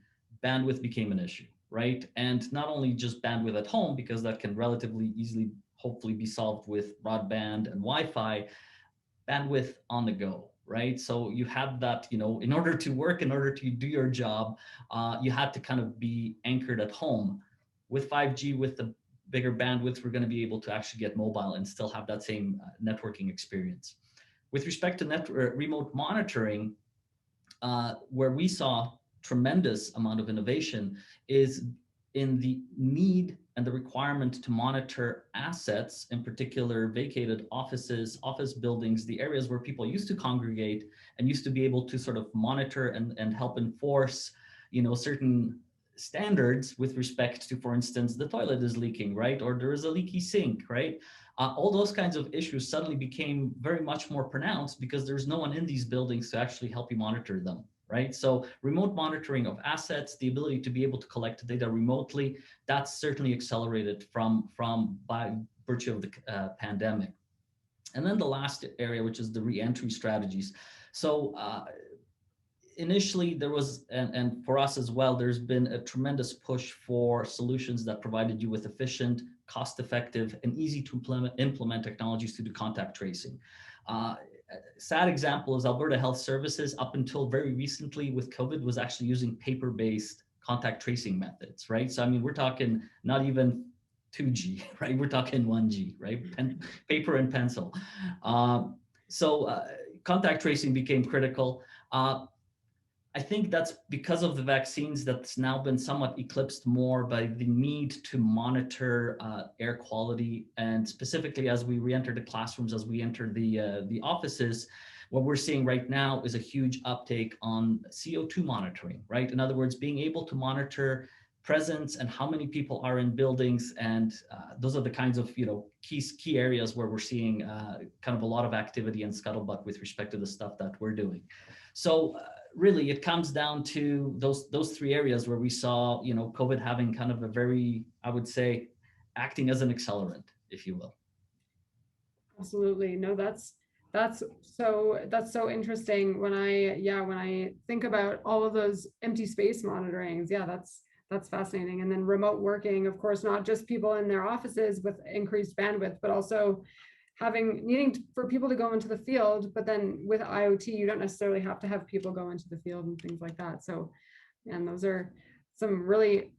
Speaker 4: bandwidth became an issue, right? And not only just bandwidth at home, because that can relatively easily, hopefully be solved with broadband and Wi-Fi, bandwidth on the go, right? So you had that, in order to work, in order to do your job, you had to kind of be anchored at home. With 5G, with the bigger bandwidth, we're going to be able to actually get mobile and still have that same networking experience. With respect to remote monitoring, where we saw tremendous amount of innovation is in the need and the requirement to monitor assets, in particular vacated offices, office buildings, the areas where people used to congregate and used to be able to sort of monitor and help enforce, certain standards with respect to, for instance, the toilet is leaking, right? Or there is a leaky sink, right? All those kinds of issues suddenly became very much more pronounced because there's no one in these buildings to actually help you monitor them. Right? So remote monitoring of assets, the ability to be able to collect data remotely, that's certainly accelerated from by virtue of the pandemic. And then the last area, which is the re-entry strategies. So initially there was, and for us as well, there's been a tremendous push for solutions that provided you with efficient, cost-effective, and easy to implement technologies to do contact tracing. Sad example is Alberta Health Services, up until very recently with COVID, was actually using paper-based contact tracing methods, right? So, I mean, we're talking not even 2G, right? We're talking 1G, right? Paper and pencil. So contact tracing became critical. I think that's because of the vaccines that's now been somewhat eclipsed more by the need to monitor air quality, and specifically as we re-enter the classrooms, as we enter the offices, what we're seeing right now is a huge uptake on CO2 monitoring, right? In other words, being able to monitor presence and how many people are in buildings, and those are the kinds of key areas where we're seeing kind of a lot of activity and scuttlebutt with respect to the stuff that we're doing. So really, it comes down to those three areas where we saw COVID having kind of a very, I would say, acting as an accelerant, if you will. Absolutely.
Speaker 1: No, that's so interesting. When I think about all of those empty space monitorings, that's fascinating. And then remote working, of course, not just people in their offices with increased bandwidth, but also needing for people to go into the field. But then with IoT, you don't necessarily have to have people go into the field and things like that. So, and those are some really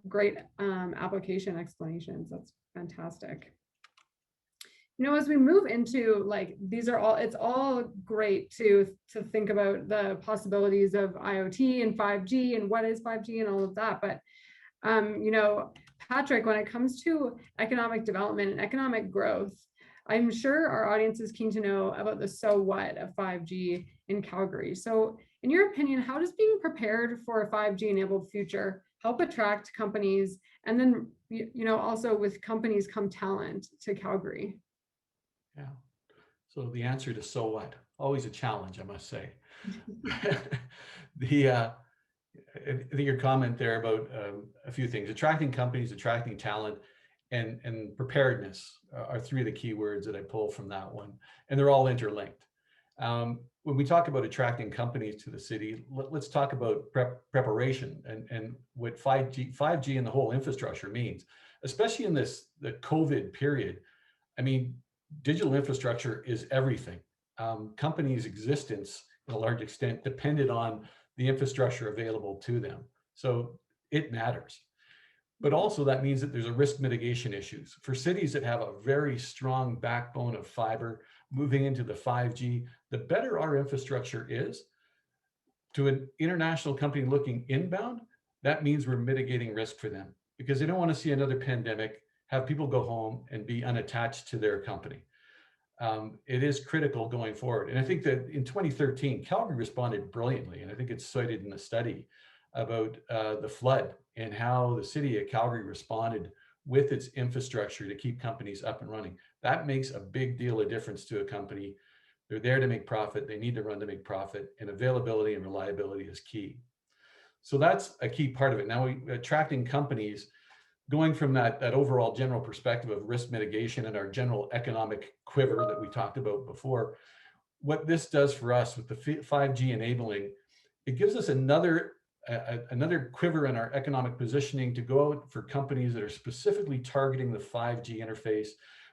Speaker 1: great application explanations. That's fantastic. As we move into it's all great to think about the possibilities of IoT and 5G and what is 5G and all of that. But, Patrick, when it comes to economic development and economic growth, I'm sure our audience is keen to know about the so what of 5G in Calgary. So in your opinion, how does being prepared for a 5G enabled future help attract companies, and then, also with companies come talent to Calgary?
Speaker 5: Yeah. So the answer to so what, always a challenge, I must say. I think your comment there about a few things, attracting companies, attracting talent, and preparedness are three of the key words that I pull from that one, and they're all interlinked. When we talk about attracting companies to the city, let's talk about preparation and what 5G and the whole infrastructure means, especially in the COVID period. I mean, digital infrastructure is everything. Companies' existence, in a large extent, depended on the infrastructure available to them. So it matters. But also that means that there's a risk mitigation issues. For cities that have a very strong backbone of fiber moving into the 5G, the better our infrastructure is, To an international company looking inbound, that means we're mitigating risk for them because they don't want to see another pandemic, have people go home and be unattached to their company. It is critical going forward. And I think that in 2013, Calgary responded brilliantly. And I think it's cited in the study about the flood and how the city of Calgary responded with its infrastructure to keep companies up and running. That makes a big deal of difference to a company. They're there to make profit. They need to run to make profit, and availability and reliability is key. So that's a key part of it. Now, attracting companies, going from that overall general perspective of risk mitigation and our general economic quiver that we talked about before, what this does for us with the 5G enabling, it gives us another quiver in our economic positioning to go out for companies that are specifically targeting the 5G interface,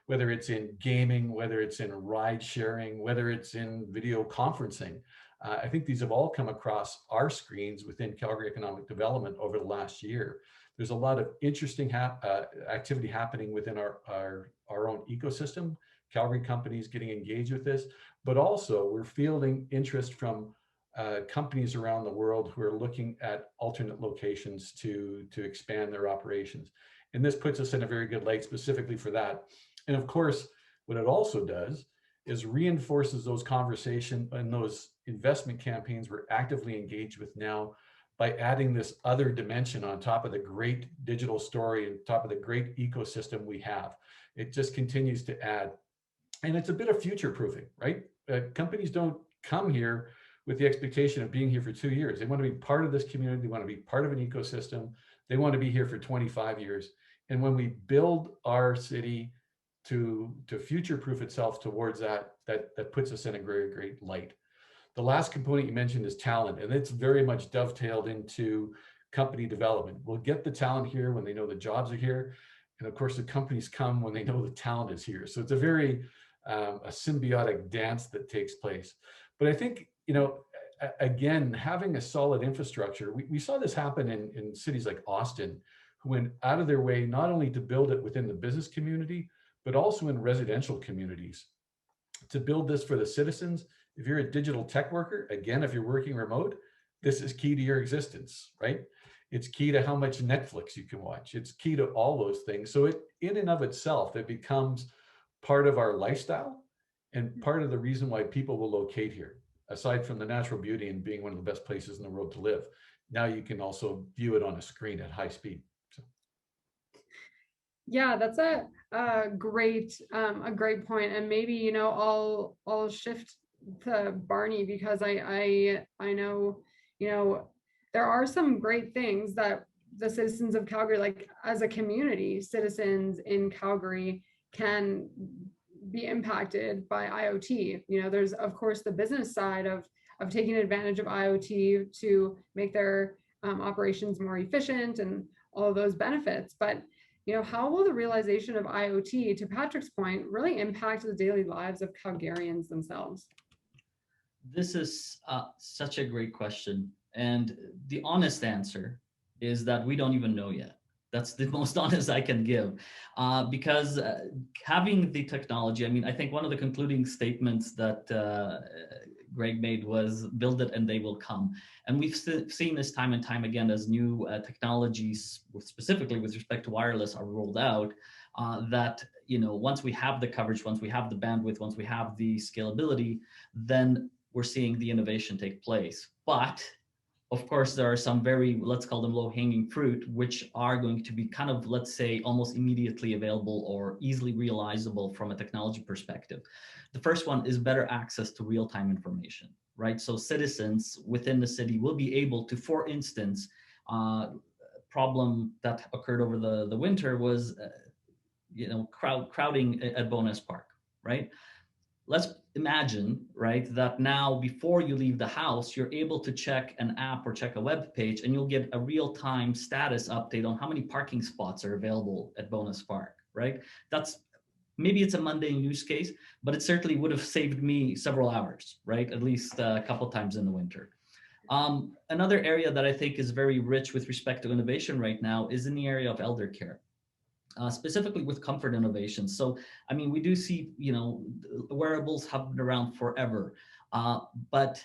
Speaker 5: whether it's in gaming, whether it's in ride sharing, whether it's in video conferencing. I think these have all come across our screens within Calgary Economic Development over the last year. There's a lot of interesting activity happening within our own ecosystem, Calgary companies getting engaged with this, but also we're fielding interest from companies around the world who are looking at alternate locations to expand their operations. And this puts us in a very good light specifically for that. And of course, what it also does is reinforces those conversations and those investment campaigns we're actively engaged with now by adding this other dimension on top of the great digital story and top of the great ecosystem we have. It just continues to add. And it's a bit of future proofing, right? Companies don't come here with the expectation of being here for 2 years. They want to be part of this community. They want to be part of an ecosystem. They want to be here for 25 years. And when we build our city to future-proof itself towards that puts us in a very great light. The last component you mentioned is talent, and it's very much dovetailed into company development. We'll get the talent here when they know the jobs are here. And of course, the companies come when they know the talent is here. So it's a very a symbiotic dance that takes place. But I think, again, having a solid infrastructure, we saw this happen in cities like Austin, who went out of their way not only to build it within the business community, but also in residential communities to build this for the citizens. If you're a digital tech worker, again, if you're working remote, this is key to your existence, right? It's key to how much Netflix you can watch. It's key to all those things. So it, in and of itself, it becomes part of our lifestyle and part of the reason why people will locate here, aside from the natural beauty and being one of the best places in the world to live. Now you can also view it on a screen at high speed. So.
Speaker 1: Yeah, that's a great point. And maybe, I'll shift to Barney because I know, there are some great things that the citizens of Calgary, like as a community, citizens in Calgary can be impacted by IoT. There's of course the business side of taking advantage of IoT to make their operations more efficient and all of those benefits. But how will the realization of IoT, to Patrick's point, really impact the daily lives of Calgarians themselves?
Speaker 4: This is such a great question. And the honest answer is that we don't even know yet. That's the most honest I can give. Because having the technology, I think one of the concluding statements that Greg made was build it and they will come. And we've seen this time and time again as new technologies, specifically with respect to wireless, are rolled out, that once we have the coverage, once we have the bandwidth, once we have the scalability, then we're seeing the innovation take place. But of course, there are some very, let's call them low-hanging fruit, which are going to be kind of, let's say, almost immediately available or easily realizable from a technology perspective. The first one is better access to real-time information, right? So citizens within the city will be able to, for instance, problem that occurred over the winter was, crowding at Bonus Park, right? Let's imagine, right, that now before you leave the house, you're able to check an app or check a web page and you'll get a real-time status update on how many parking spots are available at Bonus Park, right? Maybe it's a mundane use case, but it certainly would have saved me several hours, right? At least a couple times in the winter. Another area that I think is very rich with respect to innovation right now is in the area of elder care. Specifically with comfort innovations. So, we do see, wearables have been around forever, but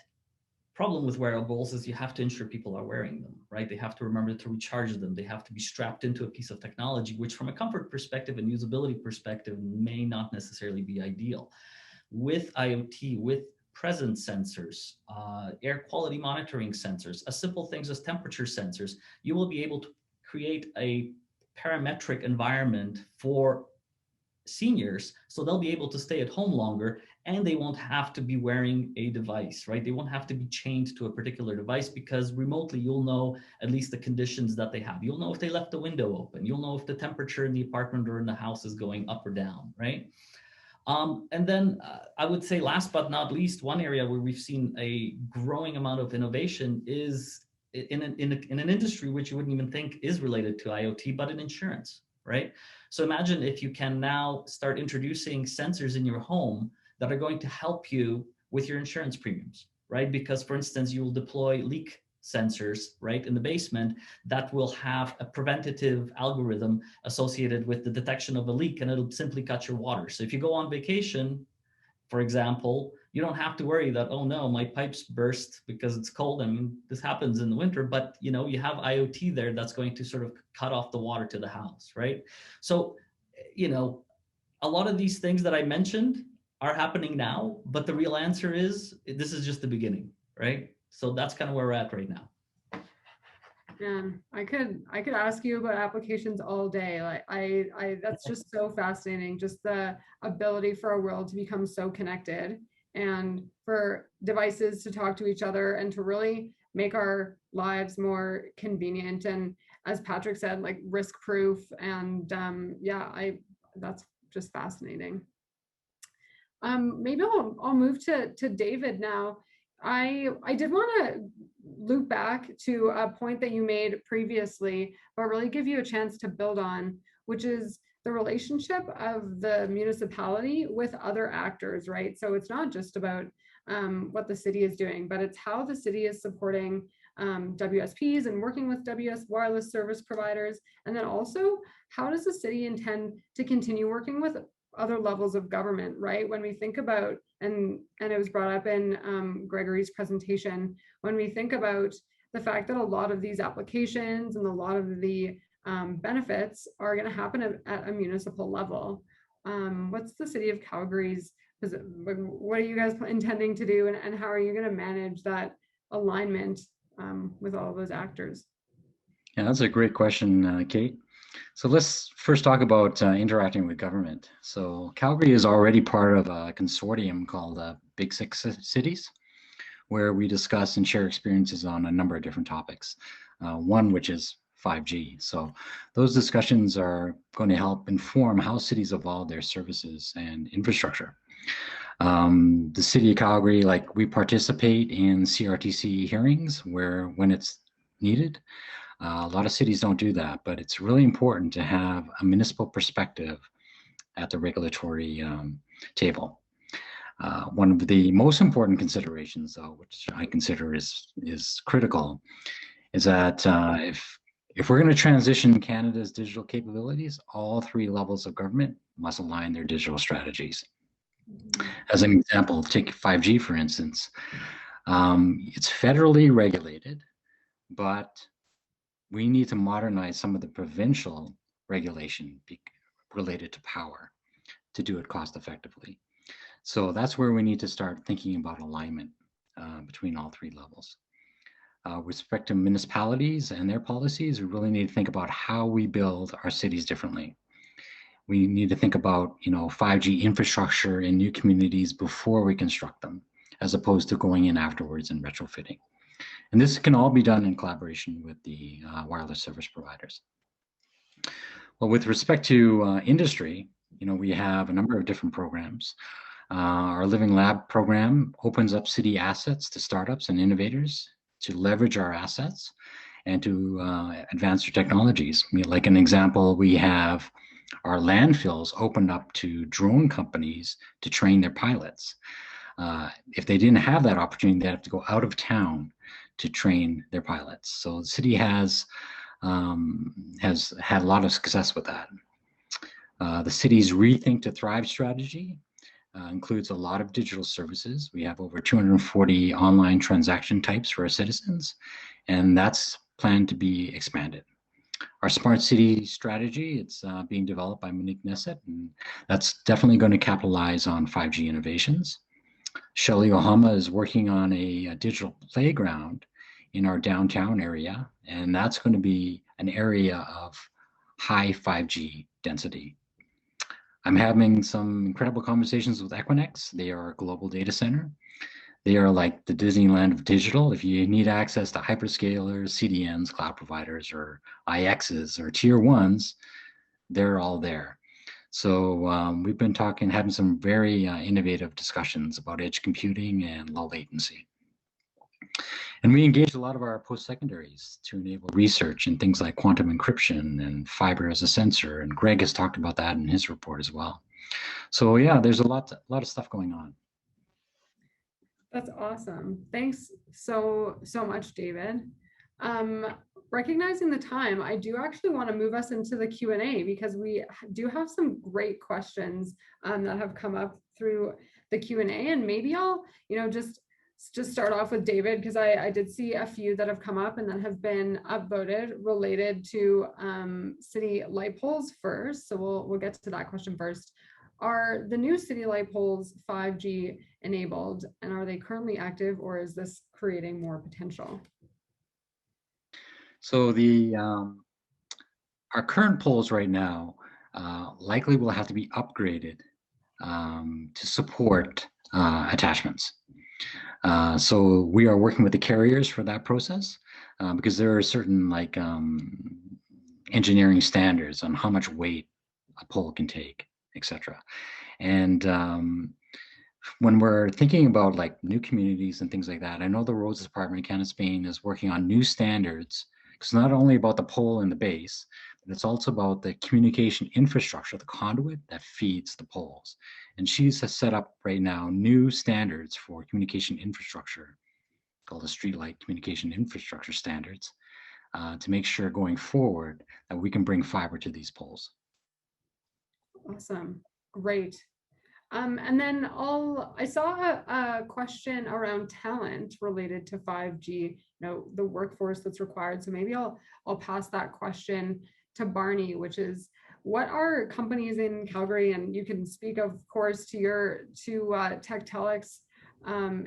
Speaker 4: problem with wearables is you have to ensure people are wearing them, right? They have to remember to recharge them. They have to be strapped into a piece of technology, which from a comfort perspective and usability perspective may not necessarily be ideal. With IoT, with presence sensors, air quality monitoring sensors, as simple things as temperature sensors, you will be able to create a parametric environment for seniors, so they'll be able to stay at home longer and they won't have to be wearing a device, right? They won't have to be chained to a particular device, because remotely you'll know at least the conditions that they have. You'll know if they left the window open. You'll know if the temperature in the apartment or in the house is going up or down, right? And then I would say last but not least, one area where we've seen a growing amount of innovation is in an industry which you wouldn't even think is related to IoT, but in insurance, right? So imagine if you can now start introducing sensors in your home that are going to help you with your insurance premiums, right? Because for instance, you will deploy leak sensors, right, in the basement that will have a preventative algorithm associated with the detection of a leak, and it'll simply cut your water. So if you go on vacation, for example, you don't have to worry that, oh no, my pipes burst because it's cold. I mean, this happens in the winter, but you know, you have IoT there that's going to sort of cut off the water to the house, right? So, you know, a lot of these things that I mentioned are happening now, but the real answer is this is just the beginning, right? So that's kind of where we're at right now.
Speaker 1: Man, I could ask you about applications all day. Like I that's just so fascinating. Just the ability for our world to become so connected, and for devices to talk to each other and to really make our lives more convenient. And as Patrick said, like risk-proof. And yeah, that's just fascinating. Maybe I'll move to David now. I did want to loop back to a point that you made previously, but really give you a chance to build on, which is the relationship of the municipality with other actors, right? So it's not just about what the city is doing, but it's how the city is supporting WSPs and working with wireless service providers. And then also, how does the city intend to continue working with other levels of government, right? When we think about, and it was brought up in Gregory's presentation, when we think about the fact that a lot of these applications and a lot of the benefits are going to happen at a municipal level. What's the city of Calgary's, what are you guys intending to do, and how are you going to manage that alignment with all of those actors?
Speaker 3: Yeah, that's a great question, Kate. So let's first talk about interacting with government. So Calgary is already part of a consortium called Big Six Cities, where we discuss and share experiences on a number of different topics, one which is 5G. So those discussions are going to help inform how cities evolve their services and infrastructure. The city of Calgary, like, we participate in CRTC hearings when it's needed. A lot of cities don't do that, but it's really important to have a municipal perspective at the regulatory table. One of the most important considerations, though, which I consider is critical, is that if we're going to transition Canada's digital capabilities, all three levels of government must align their digital strategies. As an example, take 5G, for instance. It's federally regulated, but we need to modernize some of the provincial regulation related to power to do it cost effectively. So that's where we need to start thinking about alignment between all three levels. With respect to municipalities and their policies, we really need to think about how we build our cities differently. We need to think about, 5G infrastructure in new communities before we construct them, as opposed to going in afterwards and retrofitting. And this can all be done in collaboration with the wireless service providers. Well, with respect to industry, we have a number of different programs. Our Living Lab program opens up city assets to startups and innovators to leverage our assets and to advance their technologies. Like an example, we have our landfills opened up to drone companies to train their pilots. If they didn't have that opportunity, they have to go out of town to train their pilots. So the city has had a lot of success with that. The city's Rethink to Thrive strategy includes a lot of digital services. We have over 240 online transaction types for our citizens, and that's planned to be expanded. Our smart city strategy, it's being developed by Monique Nesset, and that's definitely going to capitalize on 5G innovations. Shelley Ohama is working on a digital playground in our downtown area, and that's going to be an area of high 5G density. I'm having some incredible conversations with Equinix. They are a global data center. They are like the Disneyland of digital. If you need access to hyperscalers, CDNs, cloud providers, or IXs or tier ones, they're all there. So we've been having some very innovative discussions about edge computing and low latency. And we engaged a lot of our post-secondaries to enable research in things like quantum encryption and fiber as a sensor. And Greg has talked about that in his report as well. So yeah, there's a lot of stuff going on.
Speaker 1: That's awesome. Thanks so much, David. Recognizing the time, I do actually want to move us into the Q&A because we do have some great questions that have come up through the Q&A, and maybe I'll, just start off with David, because I did see a few that have come up and that have been upvoted related to city light poles first. So we'll get to that question first. Are the new city light poles 5G enabled, and are they currently active, or is this creating more potential?
Speaker 3: So our current poles right now likely will have to be upgraded to support attachments. So we are working with the carriers for that process because there are certain engineering standards on how much weight a pole can take, etc. And when we're thinking about new communities and things like that, I know the Roads Department of Canada Spain is working on new standards. It's not only about the pole and the base, but it's also about the communication infrastructure, the conduit that feeds the poles. And she's set up right now new standards for communication infrastructure called the Streetlight Communication Infrastructure Standards to make sure going forward that we can bring fiber to these poles.
Speaker 1: Awesome, great. And then I saw a question around talent related to 5G, the workforce that's required. So maybe I'll pass that question to Barney, which is, what are companies in Calgary, and you can speak, of course, to Tectelic's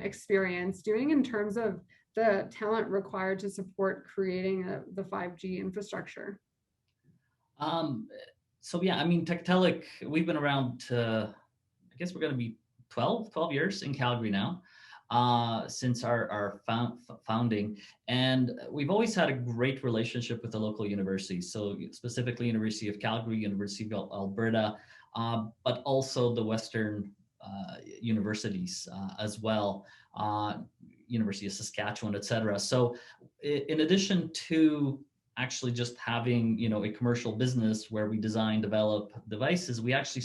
Speaker 1: experience doing in terms of the talent required to support creating the 5G infrastructure?
Speaker 4: So yeah, I mean, Tectelic, we've been around, I guess we're going to be 12 years in Calgary now, since our founding. And we've always had a great relationship with the local universities. So specifically University of Calgary, University of Alberta, but also the Western universities as well, University of Saskatchewan, et cetera. So in addition to actually just having, a commercial business where we design, develop devices, we actually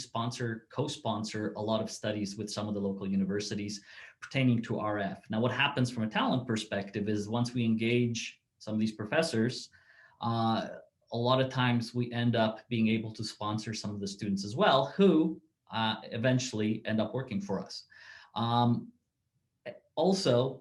Speaker 4: co-sponsor a lot of studies with some of the local universities pertaining to RF. Now, what happens from a talent perspective is once we engage some of these professors, a lot of times we end up being able to sponsor some of the students as well, who eventually end up working for us. Also,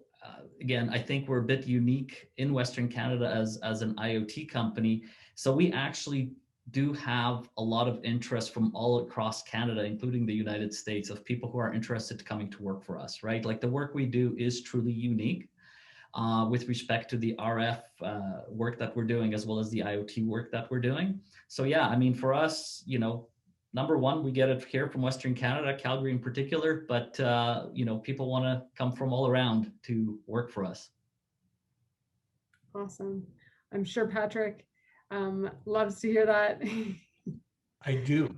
Speaker 4: again, I think we're a bit unique in Western Canada as an IoT company. So we actually do have a lot of interest from all across Canada, including the United States, of people who are interested in coming to work for us, right? The work we do is truly unique with respect to the RF work that we're doing, as well as the IoT work that we're doing. So yeah, I mean, for us, number one, we get it here from Western Canada, Calgary in particular, but people want to come from all around to work for us.
Speaker 1: Awesome. I'm sure Patrick loves to hear that.
Speaker 5: I do.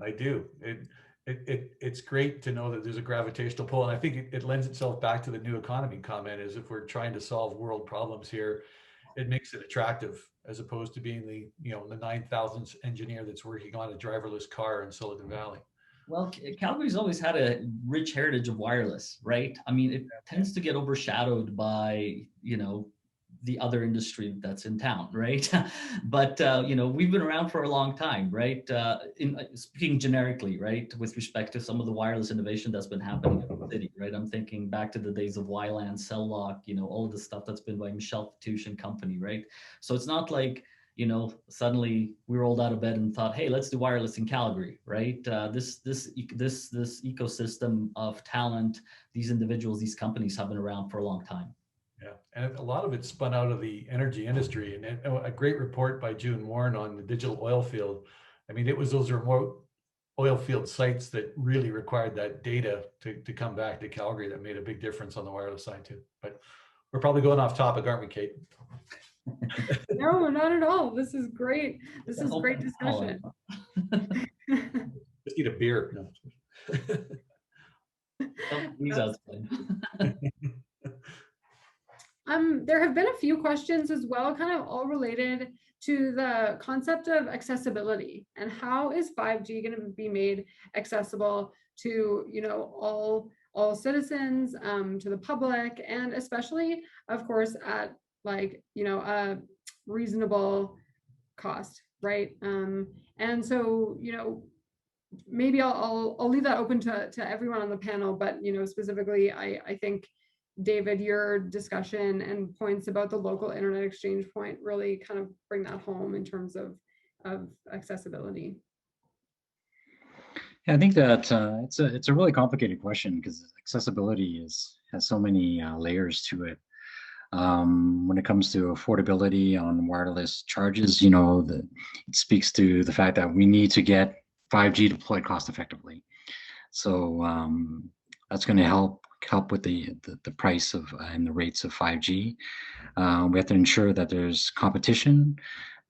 Speaker 5: It's great to know that there's a gravitational pull, and I think it lends itself back to the new economy comment. Is if we're trying to solve world problems here, it makes it attractive, as opposed to being the 9,000th engineer that's working on a driverless car in Silicon Valley.
Speaker 4: Well, Calgary's always had a rich heritage of wireless, right? I mean, it tends to get overshadowed by the other industry that's in town, right? But we've been around for a long time, right? In speaking generically, right, with respect to some of the wireless innovation that's been happening in the city, right? I'm thinking back to the days of WLAN, Cell Lock, all of the stuff that's been by Michelle Fatouche and company, right? So it's not like suddenly we rolled out of bed and thought, hey, let's do wireless in Calgary, right? This ecosystem of talent, these individuals, these companies have been around for a long time.
Speaker 5: Yeah, and a lot of it spun out of the energy industry, and a great report by June Warren on the digital oil field. I mean, it was those remote oil field sites that really required that data to come back to Calgary that made a big difference on the wireless side too. But we're probably going off topic, aren't we, Kate?
Speaker 1: No, not at all. This is great. This is great discussion.
Speaker 5: Just need a beer.
Speaker 4: No.
Speaker 1: There have been a few questions as well, kind of all related to the concept of accessibility and how is 5G going to be made accessible to all citizens, to the public, and especially, of course, at a reasonable cost, right? And so maybe I'll leave that open to everyone on the panel, but specifically, I think David, your discussion and points about the local internet exchange point really kind of bring that home in terms of accessibility.
Speaker 3: Yeah, I think that it's a really complicated question because accessibility has so many layers to it. When it comes to affordability on wireless charges, it speaks to the fact that we need to get 5G deployed cost effectively. So that's going to help with the price of and the rates of 5G. We have to ensure that there's competition,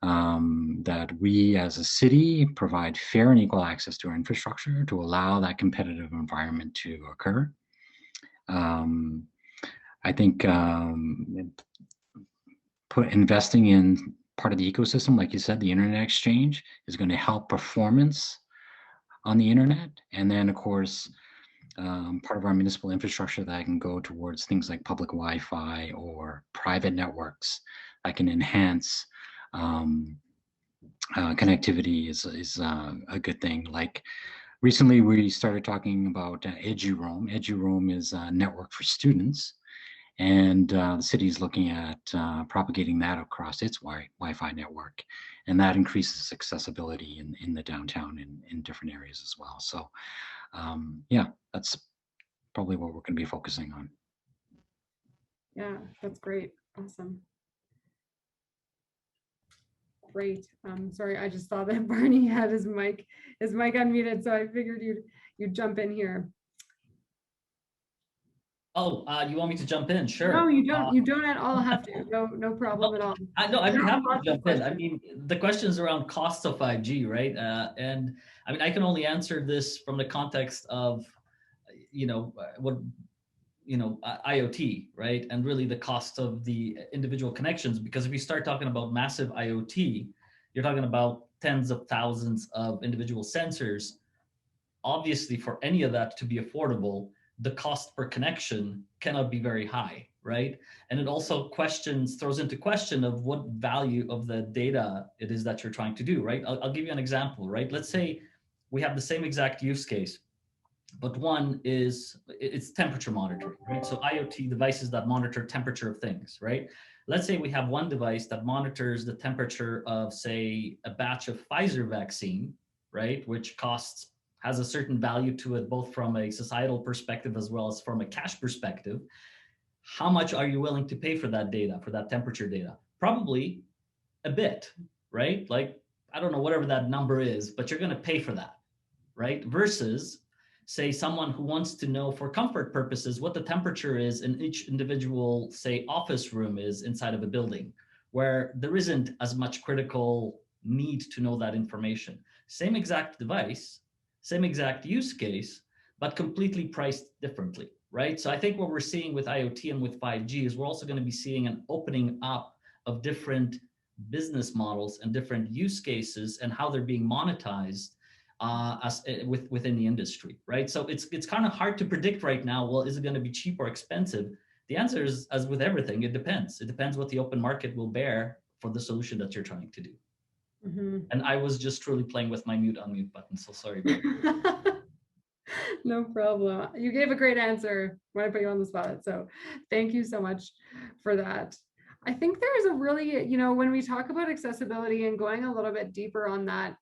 Speaker 3: that we as a city provide fair and equal access to our infrastructure to allow that competitive environment to occur. I think investing in part of the ecosystem, like you said, the internet exchange is going to help performance on the internet. And then, of course, part of our municipal infrastructure that can go towards things like public Wi-Fi or private networks that can enhance connectivity is a good thing. Like recently, we started talking about EduRoam. EduRoam is a network for students. And the city is looking at propagating that across its Wi-Fi network. And that increases accessibility in the downtown in different areas as well. So yeah, that's probably what we're going to be focusing on.
Speaker 1: Yeah, that's great. Awesome. Great. Sorry, I just saw that Barney had his mic unmuted, so I figured you'd jump in here.
Speaker 4: Oh, you want me to jump in? Sure.
Speaker 1: No, you don't. You don't at all have to. No problem at all.
Speaker 4: No, I'd be happy to jump in. I mean, the questions around costs of 5G, right? And I mean, I can only answer this from the context of, IoT, right? And really the cost of the individual connections. Because if you start talking about massive IoT, you're talking about tens of thousands of individual sensors. Obviously, for any of that to be affordable, the cost per connection cannot be very high, right? And it also throws into question of what value of the data it is that you're trying to do, right? I'll give you an example, right? Let's say we have the same exact use case, but one is it's temperature monitoring, right? So IoT devices that monitor temperature of things, right? Let's say we have one device that monitors the temperature of, say, a batch of Pfizer vaccine, right? Which has a certain value to it, both from a societal perspective as well as from a cash perspective. How much are you willing to pay for that data, for that temperature data? Probably a bit, right? Like, I don't know, whatever that number is, but you're going to pay for that, right? Versus, say, someone who wants to know for comfort purposes what the temperature is in each individual, say, office room is inside of a building, where there isn't as much critical need to know that information. Same exact device, same exact use case, but completely priced differently, right? So I think what we're seeing with IoT and with 5G is we're also going to be seeing an opening up of different business models and different use cases and how they're being monetized within the industry, right? So it's kind of hard to predict right now, well, is it going to be cheap or expensive? The answer is, as with everything, it depends. It depends what the open market will bear for the solution that you're trying to do. And I was just truly playing with my mute unmute button, so sorry about that.
Speaker 1: No problem. You gave a great answer when I put you on the spot. So thank you so much for that. I think there's a really, when we talk about accessibility and going a little bit deeper on that,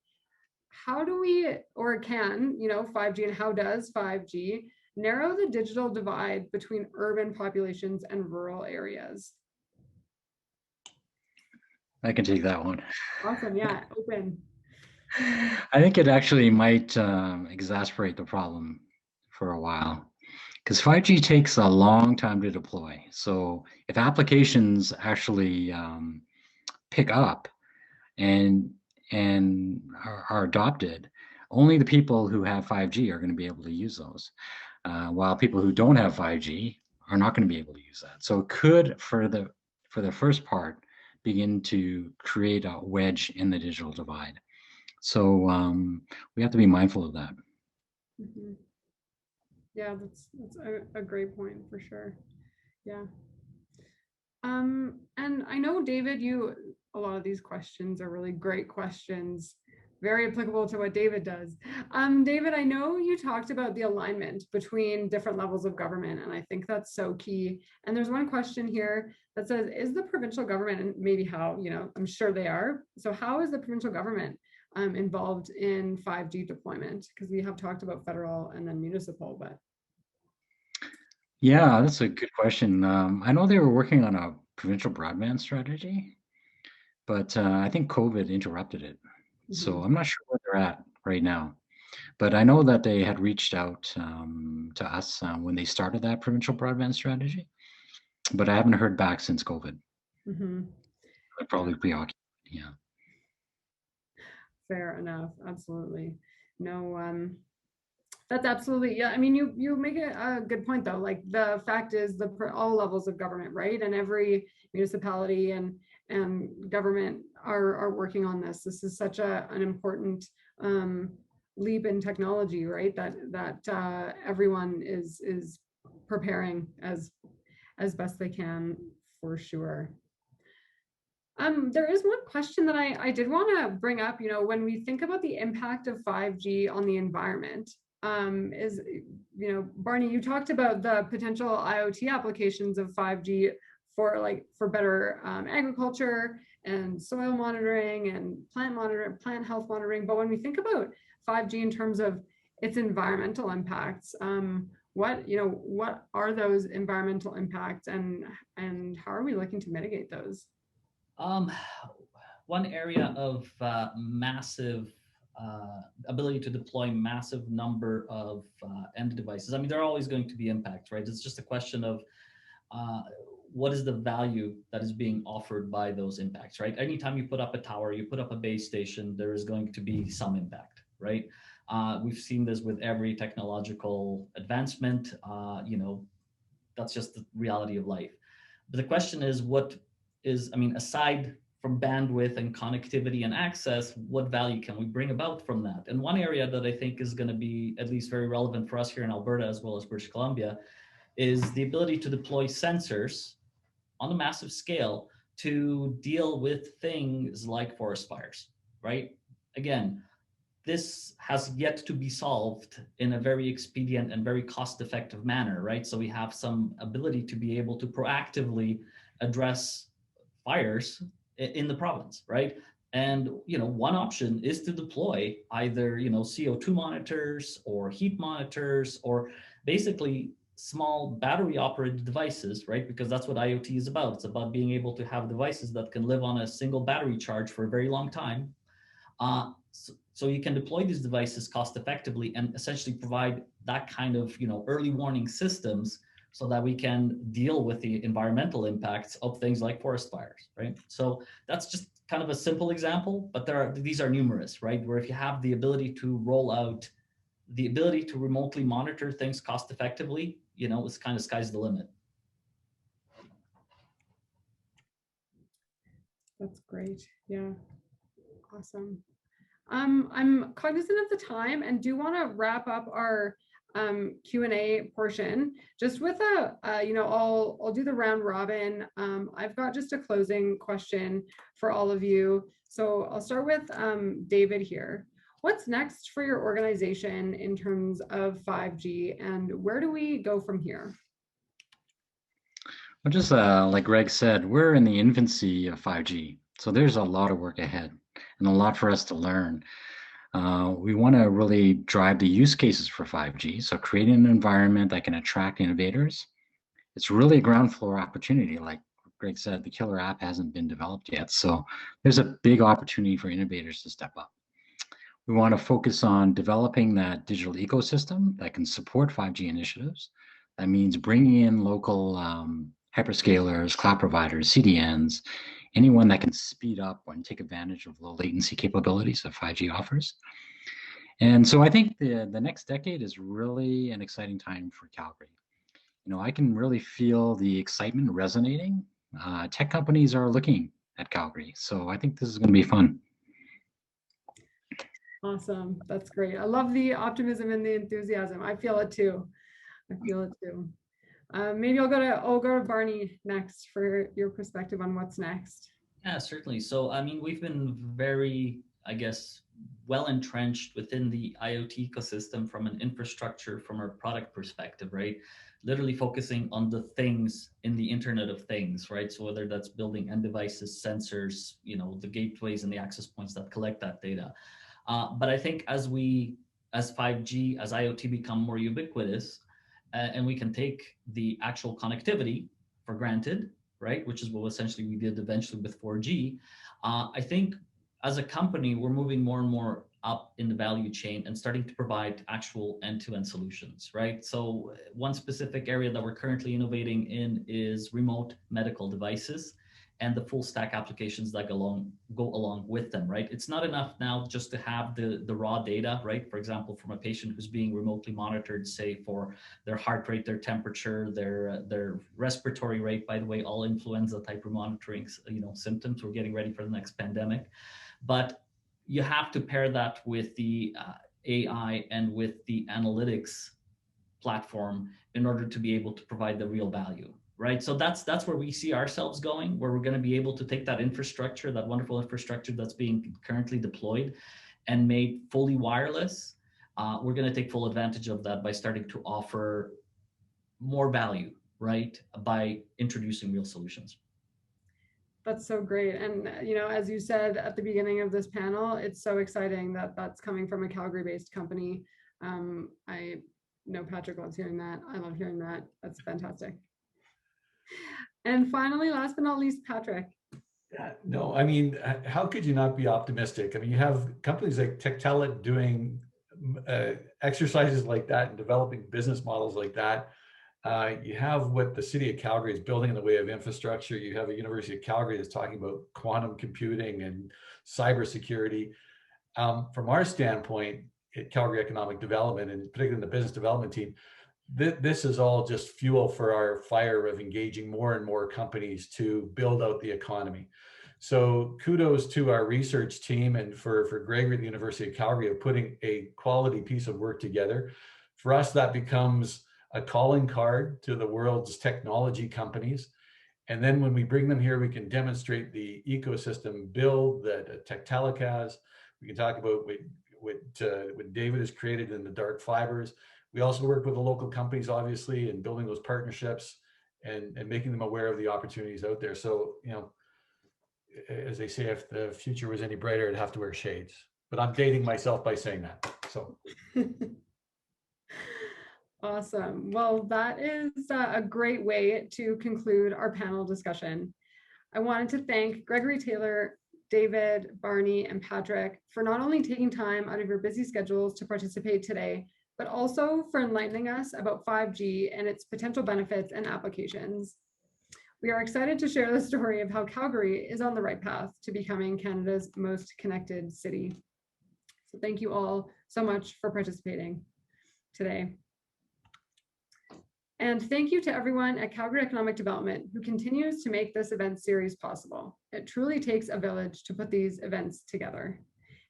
Speaker 1: how do we, or can, 5G, and how does 5G narrow the digital divide between urban populations and rural areas?
Speaker 3: I can take that one.
Speaker 1: Awesome. Yeah, open.
Speaker 3: I think it actually might exacerbate the problem for a while, because 5G takes a long time to deploy. So if applications actually pick up and are adopted, only the people who have 5G are going to be able to use those, while people who don't have 5G are not going to be able to use that. So it could, for the first part, begin to create a wedge in the digital divide. So we have to be mindful of that.
Speaker 1: Yeah, that's a great point for sure. Yeah. And I know, David, a lot of these questions are really great questions, very applicable to what David does. David, I know you talked about the alignment between different levels of government, and I think that's so key. And there's one question here that says, is the provincial government, and maybe how, I'm sure they are. So how is the provincial government involved in 5G deployment? Because we have talked about federal and then municipal, but.
Speaker 3: Yeah, that's a good question. I know they were working on a provincial broadband strategy, but I think COVID interrupted it. So I'm not sure where they're at right now. But I know that they had reached out to us when they started that provincial broadband strategy, but I haven't heard back since COVID. They're probably preoccupied, yeah.
Speaker 1: Fair enough, absolutely. No, that's absolutely, yeah. I mean, you make a good point though. Like the fact is, all levels of government, right, and every municipality and government are working on this. This is such an important leap in technology, right? That everyone is preparing as best they can, for sure. There is one question that I did want to bring up. When we think about the impact of 5G on the environment, Barney, you talked about the potential IoT applications of 5G for better agriculture and soil monitoring and plant health monitoring. But when we think about 5G in terms of its environmental impacts, what are those environmental impacts, and how are we looking to mitigate those?
Speaker 4: One area of massive ability to deploy massive number of end devices. I mean, there are always going to be impacts, right? It's just a question of what is the value that is being offered by those impacts, right? Anytime you put up a tower, you put up a base station, there is going to be some impact, right? We've seen this with every technological advancement. That's just the reality of life. But the question is, aside from bandwidth and connectivity and access, what value can we bring about from that? And one area that I think is going to be at least very relevant for us here in Alberta, as well as British Columbia, is the ability to deploy sensors on a massive scale to deal with things like forest fires, right? Again, this has yet to be solved in a very expedient and very cost-effective manner, right? So we have some ability to be able to proactively address fires in the province, right? And one option is to deploy either CO2 monitors or heat monitors, or basically small battery operated devices, right? Because that's what IoT is about. It's about being able to have devices that can live on a single battery charge for a very long time. So you can deploy these devices cost effectively and essentially provide that kind of early warning systems so that we can deal with the environmental impacts of things like forest fires, right? So that's just kind of a simple example, but these are numerous, right? Where if you have the ability to roll out the ability to remotely monitor things cost effectively, it's kind of sky's the limit.
Speaker 1: That's great. Yeah. Awesome. I'm cognizant of the time and do want to wrap up our Q&A portion, just with I'll do the round robin. I've got just a closing question for all of you. So I'll start with David here. What's next for your organization in terms of 5G, and where do we go from here?
Speaker 3: Well, just like Greg said, we're in the infancy of 5G. So there's a lot of work ahead and a lot for us to learn. We want to really drive the use cases for 5G. So creating an environment that can attract innovators. It's really a ground floor opportunity. Like Greg said, the killer app hasn't been developed yet. So there's a big opportunity for innovators to step up. We want to focus on developing that digital ecosystem that can support 5G initiatives. That means bringing in local hyperscalers, cloud providers, CDNs, anyone that can speed up and take advantage of low latency capabilities that 5G offers. And so I think the next decade is really an exciting time for Calgary. I can really feel the excitement resonating. Tech companies are looking at Calgary. So I think this is going to be fun.
Speaker 1: Awesome. That's great. I love the optimism and the enthusiasm. I feel it too. Maybe I'll go to Barney next for your perspective on what's next.
Speaker 4: Yeah, certainly. So, I mean, we've been very, I guess, well entrenched within the IoT ecosystem from an infrastructure, from our product perspective, right? Literally focusing on the things in the Internet of Things, right? So whether that's building end devices, sensors, the gateways and the access points that collect that data. But I think as 5G, as IoT become more ubiquitous, and we can take the actual connectivity for granted, right? Which is what essentially we did eventually with 4G. I think as a company, we're moving more and more up in the value chain and starting to provide actual end-to-end solutions, right? So one specific area that we're currently innovating in is remote medical devices and the full stack applications that go along with them, right? It's not enough now just to have the raw data, right? For example, from a patient who's being remotely monitored, say for their heart rate, their temperature, their respiratory rate, by the way, all influenza type of monitoring, symptoms. We're getting ready for the next pandemic. But you have to pair that with the AI and with the analytics platform in order to be able to provide the real value. Right. So that's where we see ourselves going, where we're going to be able to take that infrastructure, that wonderful infrastructure that's being currently deployed and made fully wireless. We're going to take full advantage of that by starting to offer more value, right, by introducing real solutions.
Speaker 1: That's so great. And, as you said at the beginning of this panel, it's so exciting that that's coming from a Calgary-based company. I know Patrick loves hearing that. I love hearing that. That's fantastic. And finally, last but not least, Patrick.
Speaker 5: Yeah, no, I mean, how could you not be optimistic? I mean, you have companies like Tectella doing exercises like that and developing business models like that. You have what the city of Calgary is building in the way of infrastructure. You have a University of Calgary that's talking about quantum computing and cybersecurity. From our standpoint at Calgary Economic Development, and particularly in the business development team, this is all just fuel for our fire of engaging more and more companies to build out the economy. So kudos to our research team and for Gregory at the University of Calgary of putting a quality piece of work together. For us, that becomes a calling card to the world's technology companies. And then when we bring them here, we can demonstrate the ecosystem build that Tectelic has. We can talk about what David has created in the dark fibers. We also work with the local companies, obviously, and building those partnerships and making them aware of the opportunities out there. So, as they say, if the future was any brighter, I'd have to wear shades. But I'm dating myself by saying that. So.
Speaker 1: Awesome. Well, that is a great way to conclude our panel discussion. I wanted to thank Gregory Taylor, David, Barney, and Patrick for not only taking time out of your busy schedules to participate today, but also for enlightening us about 5G and its potential benefits and applications. We are excited to share the story of how Calgary is on the right path to becoming Canada's most connected city. So thank you all so much for participating today. And thank you to everyone at Calgary Economic Development who continues to make this event series possible. It truly takes a village to put these events together.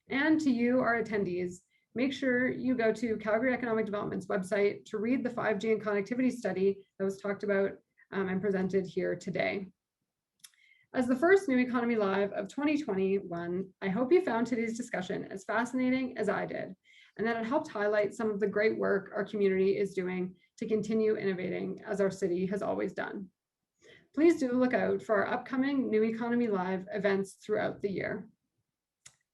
Speaker 1: And to you, our attendees, make sure you go to Calgary Economic Development's website to read the 5G and connectivity study that was talked about and presented here today. As the first New Economy Live of 2021, I hope you found today's discussion as fascinating as I did, and that it helped highlight some of the great work our community is doing to continue innovating as our city has always done. Please do look out for our upcoming New Economy Live events throughout the year.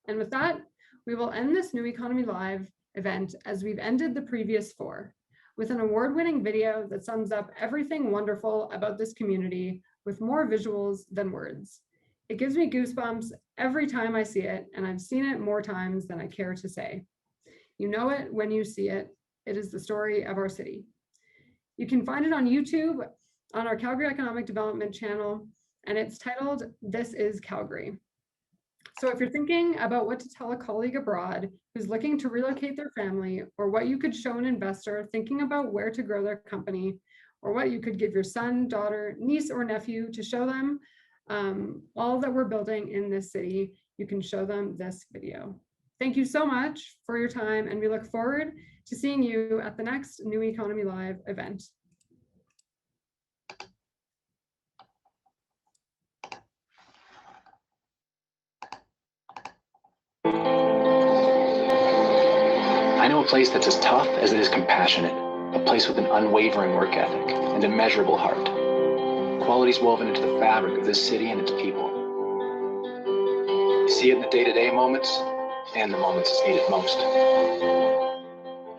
Speaker 1: And with that, we will end this New Economy Live event as we've ended the previous 4, with an award-winning video that sums up everything wonderful about this community with more visuals than words. It gives me goosebumps every time I see it, and I've seen it more times than I care to say. You know it when you see it. It is the story of our city. You can find it on YouTube on our Calgary Economic Development channel, and it's titled, "This is Calgary." So if you're thinking about what to tell a colleague abroad who's looking to relocate their family, or what you could show an investor thinking about where to grow their company, or what you could give your son, daughter, niece, or nephew to show them all that we're building in this city, you can show them this video. Thank you so much for your time, and we look forward to seeing you at the next New Economy Live event.
Speaker 6: I know a place that's as tough as it is compassionate, a place with an unwavering work ethic and immeasurable heart. Qualities woven into the fabric of this city and its people. You see it in the day-to-day moments and the moments it's needed most.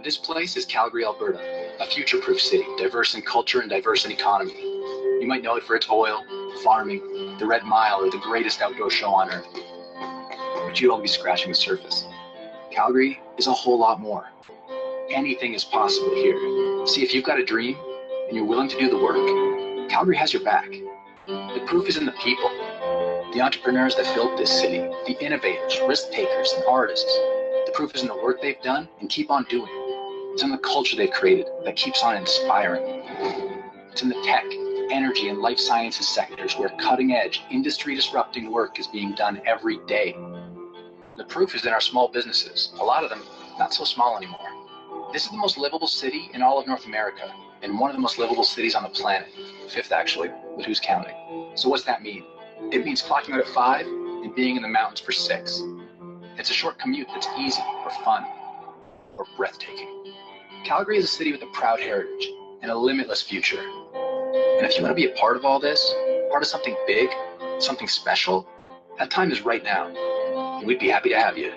Speaker 6: This place is Calgary, Alberta, a future-proof city, diverse in culture and diverse in economy. You might know it for its oil, farming, the Red Mile, or the greatest outdoor show on earth. But you'd all be scratching the surface. Calgary is a whole lot more. Anything is possible here. See, if you've got a dream and you're willing to do the work, Calgary has your back. The proof is in the people, the entrepreneurs that built this city, the innovators, risk takers, and artists. The proof is in the work they've done and keep on doing. It's in the culture they've created that keeps on inspiring. It's in the tech, energy, and life sciences sectors where cutting-edge, industry-disrupting work is being done every day. The proof is in our small businesses, a lot of them not so small anymore. This is the most livable city in all of North America, and one of the most livable cities on the planet. 5th actually, but who's counting? So what's that mean? It means clocking out at 5 and being in the mountains for 6. It's a short commute that's easy or fun or breathtaking. Calgary is a city with a proud heritage and a limitless future. And if you want to be a part of all this, part of something big, something special, that time is right now. And we'd be happy to have you.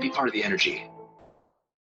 Speaker 6: Be part of the energy.